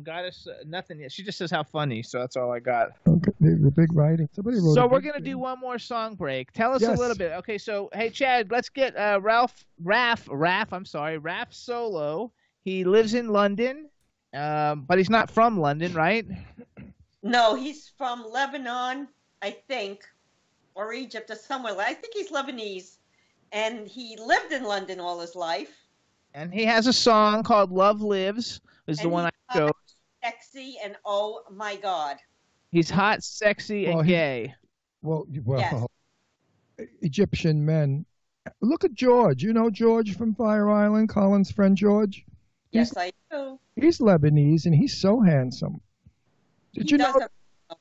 Goddess, nothing yet. She just says how funny, so that's all I got. Okay, the big writing. Somebody wrote. So we're gonna do one more song break. Tell us a little bit. Okay, so hey Chad, let's get Raph Solo. He lives in London, but he's not from London, right? No, he's from Lebanon, I think, or Egypt or somewhere. I think he's Lebanese, and he lived in London all his life. And he has a song called "Love Lives." Is the one I chose. Sexy and oh my God. He's hot, sexy, and gay. Well, yes. Egyptian men. Look at George. You know George from Fire Island, Colin's friend George? Yes, I do. He's Lebanese, and he's so handsome. Did you know?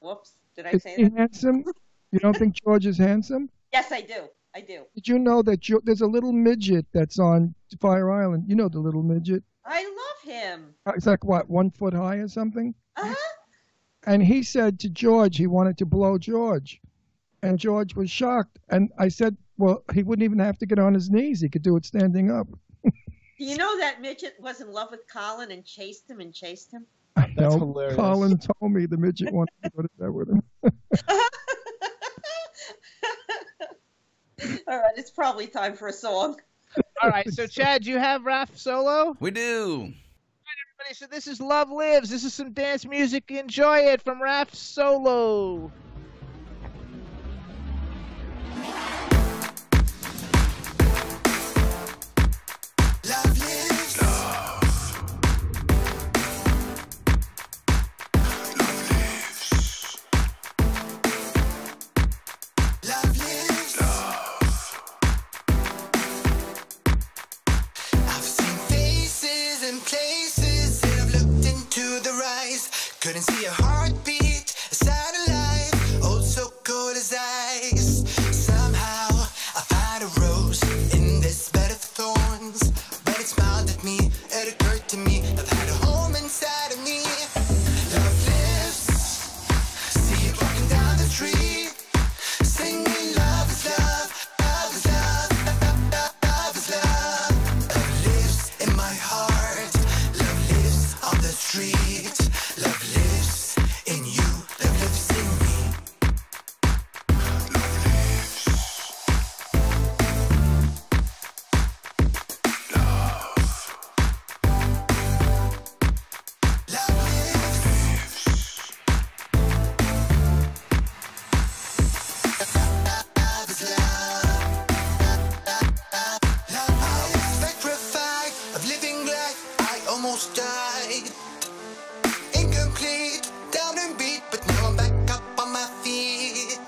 Whoops, did I Is say he that? handsome? You don't think George is handsome? Yes, I do. I do. Did you know that there's a little midget that's on Fire Island? You know the little midget? I love him. It's like, what, 1 foot high or something? Uh-huh. And he said to George he wanted to blow George. And George was shocked. And I said, well, he wouldn't even have to get on his knees. He could do it standing up. Do you know that midget was in love with Colin and chased him? That's hilarious. Colin told me the midget wanted to go to bed with him. All right, it's probably time for a song. All right, so Chad, you have Raph Solo? We do. All right, everybody, so this is Love Lives. This is some dance music. Enjoy it from Raph Solo. Couldn't see a heartbeat, a satellite, oh so cold as ice. Somehow I find a rose in this bed of thorns. When it smiled at me, it occurred to me I've had a home inside of me. Love lives, see it walking down the street, singing love is love, love is love, love is love. Love lives in my heart, love lives on the street. Love lives in you, love lives in me. Love lives. Love lives. Love is love. I was petrified of living life. I almost died. Incomplete, down and beat, but now I'm back up on my feet.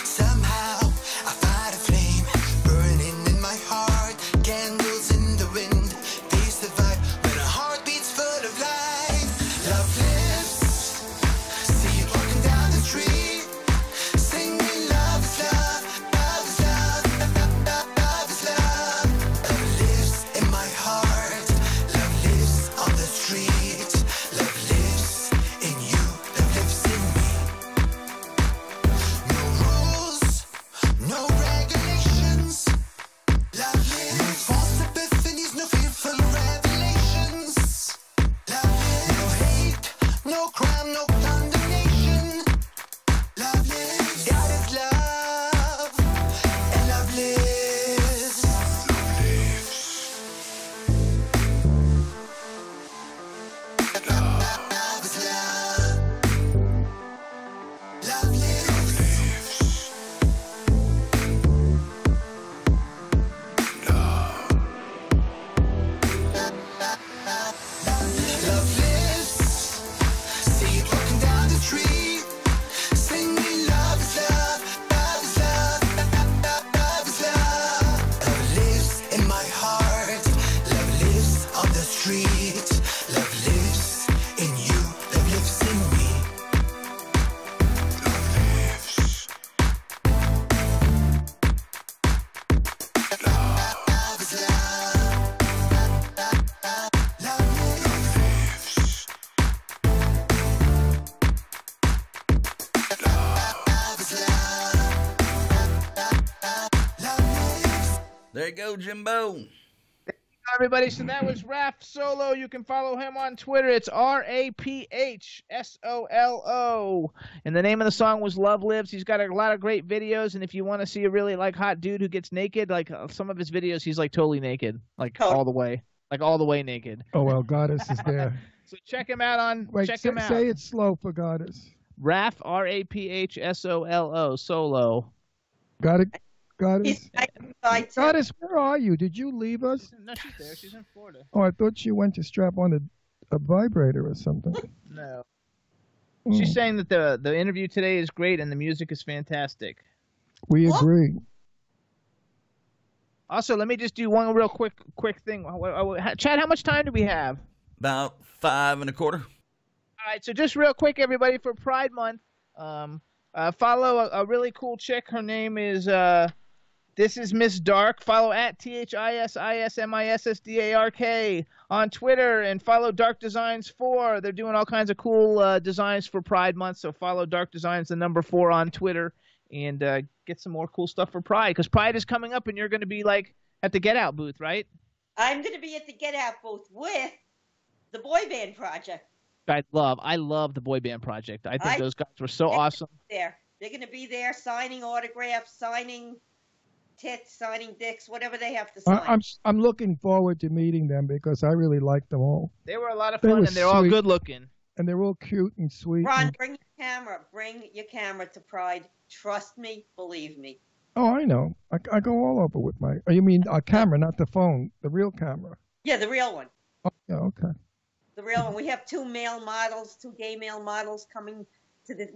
Somehow I find a flame burning in my heart. Candles in the wind, they survive when a heart beats full of life. Love lives, see it walking down the street, singing love is love, love is love, love is love. Love lives in my heart, love lives on the street. Love lives in you, love lives in me. No rules, no regulations. Love lives. No false epiphanies, no fearful revelations. Love lives. No hate, no crime, no condemnation. go, Jimbo. Everybody, so that was Raph Solo. You can follow him on Twitter. It's RAPHSOLO. And the name of the song was Love Lives. He's got a lot of great videos, and if you want to see a really like hot dude who gets naked, like some of his videos, he's like totally naked, like all the way naked. Oh well, Goddess is there. So check him out on. Wait, check him out. say it slow for Goddess. Raph RAPHSOLO Solo. Got it, Goddess. He's outside, too. Goddess, where are you? Did you leave us? No, she's there. She's in Florida. Oh, I thought she went to strap on a vibrator or something. No. Mm. She's saying that the interview today is great and the music is fantastic. We agree. Also, let me just do one real quick thing. Chad, how much time do we have? About 5 1/4. All right, so just real quick, everybody, for Pride Month, follow a really cool chick. Her name is This is Miss Dark. Follow at THISISMISSDARK on Twitter, and follow Dark Designs 4. They're doing all kinds of cool designs for Pride Month, so follow Dark Designs, the number 4 on Twitter, and get some more cool stuff for Pride, because Pride is coming up, and you're going to be like at the Get Out booth, right? I'm going to be at the Get Out booth with the Boy Band Project. I love the Boy Band Project. I think those guys were so awesome. They're going to be there signing autographs, signing tits, signing dicks, whatever they have to sign. I'm looking forward to meeting them because I really like them all. They were a lot of fun, and they're all good looking. And they're all cute and sweet. Ron, bring your camera. Bring your camera to Pride. Trust me. Believe me. Oh, I know. I go all over with my... Oh, you mean a camera, not the phone. The real camera. Yeah, the real one. Oh, yeah, okay. The real one. We have 2 male models, 2 gay male models coming to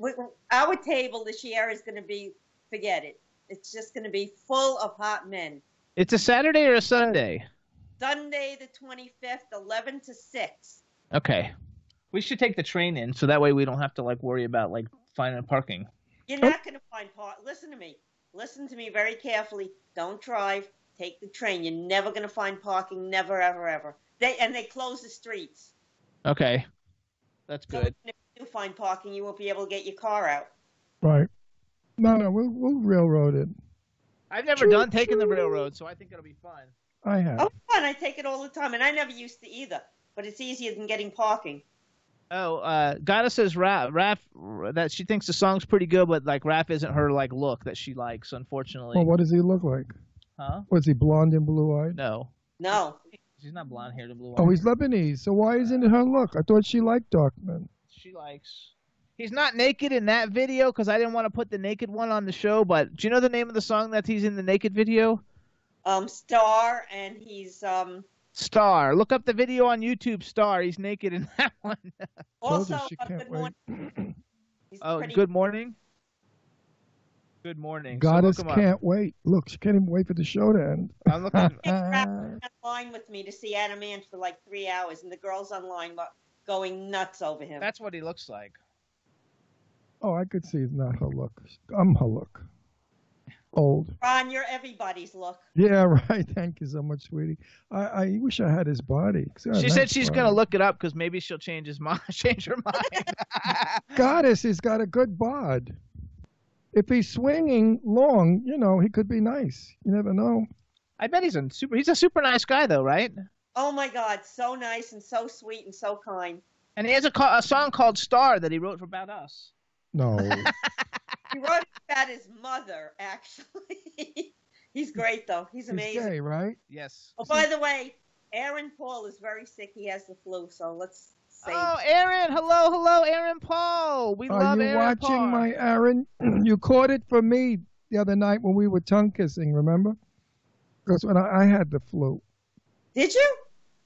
our table this year is going to be, forget it. It's just going to be full of hot men. It's a Saturday or a Sunday? Sunday the 25th, 11 to 6. Okay. We should take the train in, so that way we don't have to worry about finding parking. You're not going to find parking. Listen to me. Listen to me very carefully. Don't drive. Take the train. You're never going to find parking. Never, ever, ever. They close the streets. Okay. That's good. So if you do find parking, you won't be able to get your car out. Right. No, we'll railroad it. I've never done taking the railroad, so I think it'll be fun. I have. Oh, fun. I take it all the time, and I never used to either. But it's easier than getting parking. Oh, Goddess says Raph that she thinks the song's pretty good, but Raph isn't her look that she likes, unfortunately. Well, what does he look like? Huh? Was he blonde and blue-eyed? No. She's not blonde haired and blue eyed. Oh, he's Lebanese. So why isn't it her look? I thought she liked dark men. She likes. He's not naked in that video because I didn't want to put the naked one on the show. But do you know the name of the song that he's in the naked video? Star, and he's Star. Look up the video on YouTube. Star. He's naked in that one. Also, good morning. Good morning. Good morning. Goddess so can't wait. Look, she can't even wait for the show to end. I'm looking. Online with me to see Adam Ant for 3 hours, and the girls online going nuts over him. That's what he looks like. Oh, I could see it's not her look. I'm her look. Old. Ron, you're everybody's look. Yeah, right. Thank you so much, sweetie. I wish I had his body. She said she's going to look it up because maybe she'll change her mind. Goddess has got a good bod. If he's swinging long, he could be nice. You never know. I bet he's a super nice guy, though, right? Oh, my God. So nice and so sweet and so kind. And he has a song called Star that he wrote about us. No. He wrote about his mother, actually. He's great, though. He's amazing. He's gay, right? Yes. Oh, by the way, Aaron Paul is very sick. He has the flu, so let's say. Oh, Aaron. Hello, Aaron Paul. We love Aaron Paul. Are you watching my Aaron? You caught it from me the other night when we were tongue kissing, remember? Because when I had the flu. Did you?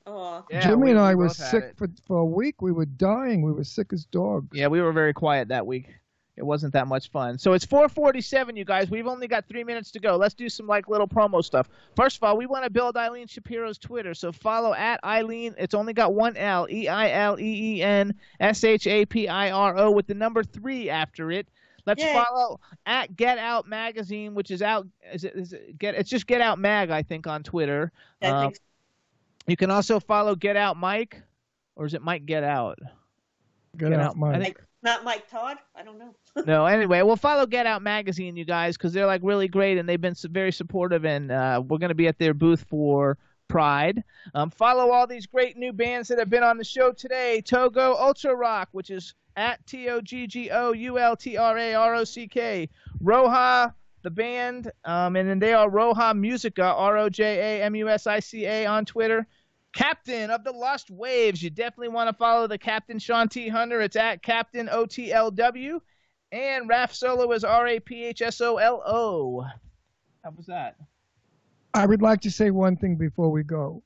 Oh. Yeah, Jimmy and I were sick for a week. We were dying. We were sick as dogs. Yeah, we were very quiet that week. It wasn't that much fun. So it's 4:47, you guys. We've only got 3 minutes to go. Let's do some little promo stuff. First of all, we want to build Eileen Shapiro's Twitter. So follow at Eileen. It's only got one L, EILEENSHAPIRO with the number 3 after it. Let's follow at Get Out Magazine, which is out. It's just Get Out Mag, I think, on Twitter. I think so. You can also follow Get Out Mike, or is it Mike Get Out? Get out, Mike. I think Not Mike Todd? I don't know. no. Anyway, we'll follow Get Out Magazine, you guys, because they're like really great and they've been very supportive. And we're going to be at their booth for Pride. Follow all these great new bands that have been on the show today. Togo Ultra Rock, which is at TOGGOULTRAROCK. Roja, the band, and then they are Roja Musica, ROJAMUSICA on Twitter. Captain of the Lost Waves. You definitely want to follow the Captain Sean T. Hunter. It's at Captain OTLW. And Raph Solo is RAPHSOLO. How was that? I would like to say one thing before we go.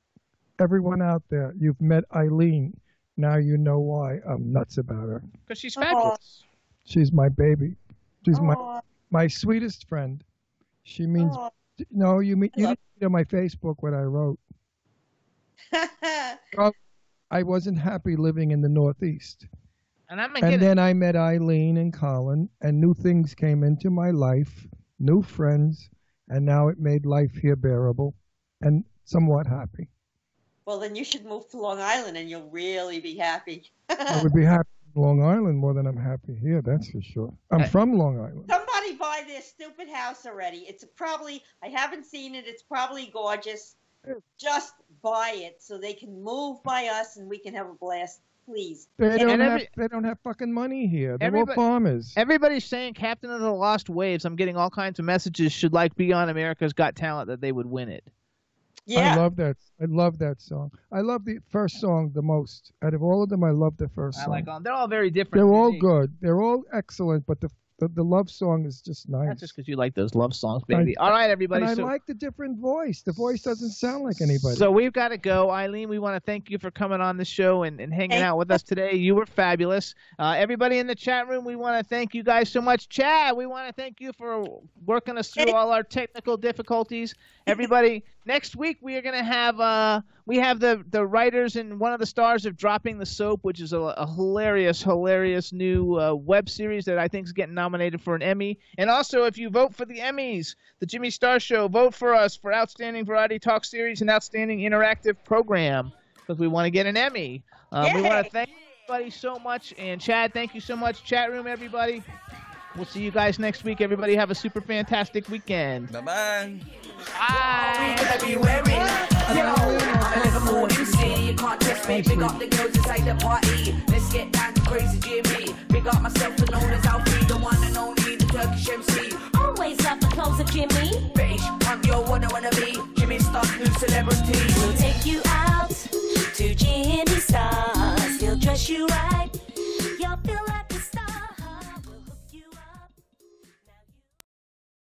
Everyone out there, you've met Eileen. Now you know why I'm nuts about her. Because she's fabulous. She's my baby. She's my sweetest friend. She means no. You didn't see on my Facebook what I wrote. Well, I wasn't happy living in the Northeast. And then I met Eileen and Colin, and new things came into my life, new friends, and now it made life here bearable and somewhat happy. Well, then you should move to Long Island and you'll really be happy. I would be happy in Long Island more than I'm happy here, that's for sure. I'm from Long Island. Somebody buy this stupid house already. It's probably, I haven't seen it, it's probably gorgeous. Just buy it so they can move by us and we can have a blast, please. They don't have fucking money here. They're all farmers. Everybody's saying Captain of the Lost Waves. I'm getting all kinds of messages. Should like be on America's Got Talent that they would win it. Yeah. I love that song. I love the first song the most. Out of all of them, I love the first song. I like all. They're all very different. They're all good. They're all excellent, but the love song is just nice. That's just because you like those love songs, baby. All right, everybody. And I like the different voice. The voice doesn't sound like anybody. So we've got to go. Eileen, we want to thank you for coming on the show and hanging out with us today. You were fabulous. Everybody in the chat room, we want to thank you guys so much. Chad, we want to thank you for working us through all our technical difficulties. Everybody, next week we are going to have we have the writers and one of the stars of Dropping the Soap, which is a hilarious new web series that I think is getting nominated for an Emmy. And also, if you vote for the Emmys, the Jimmy Star Show, vote for us for Outstanding Variety Talk Series and Outstanding Interactive Program because we want to get an Emmy. We want to thank everybody so much. And Chad, thank you so much. Chat room, everybody. We'll see you guys next week. Everybody have a super fantastic weekend. Bye-bye. We gonna be wearing, yo, I'm a Liverpool MC. You can't test me. Big up the girls inside the party. Let's get down to crazy Jimmy. Big up myself and known as Alfie, the one and only, the Turkish MC. Always love the clothes of Jimmy. British, I'm your what I wanna be. Jimmy Star's new celebrity. We'll take you out to Jimmy Star's. He'll dress you right.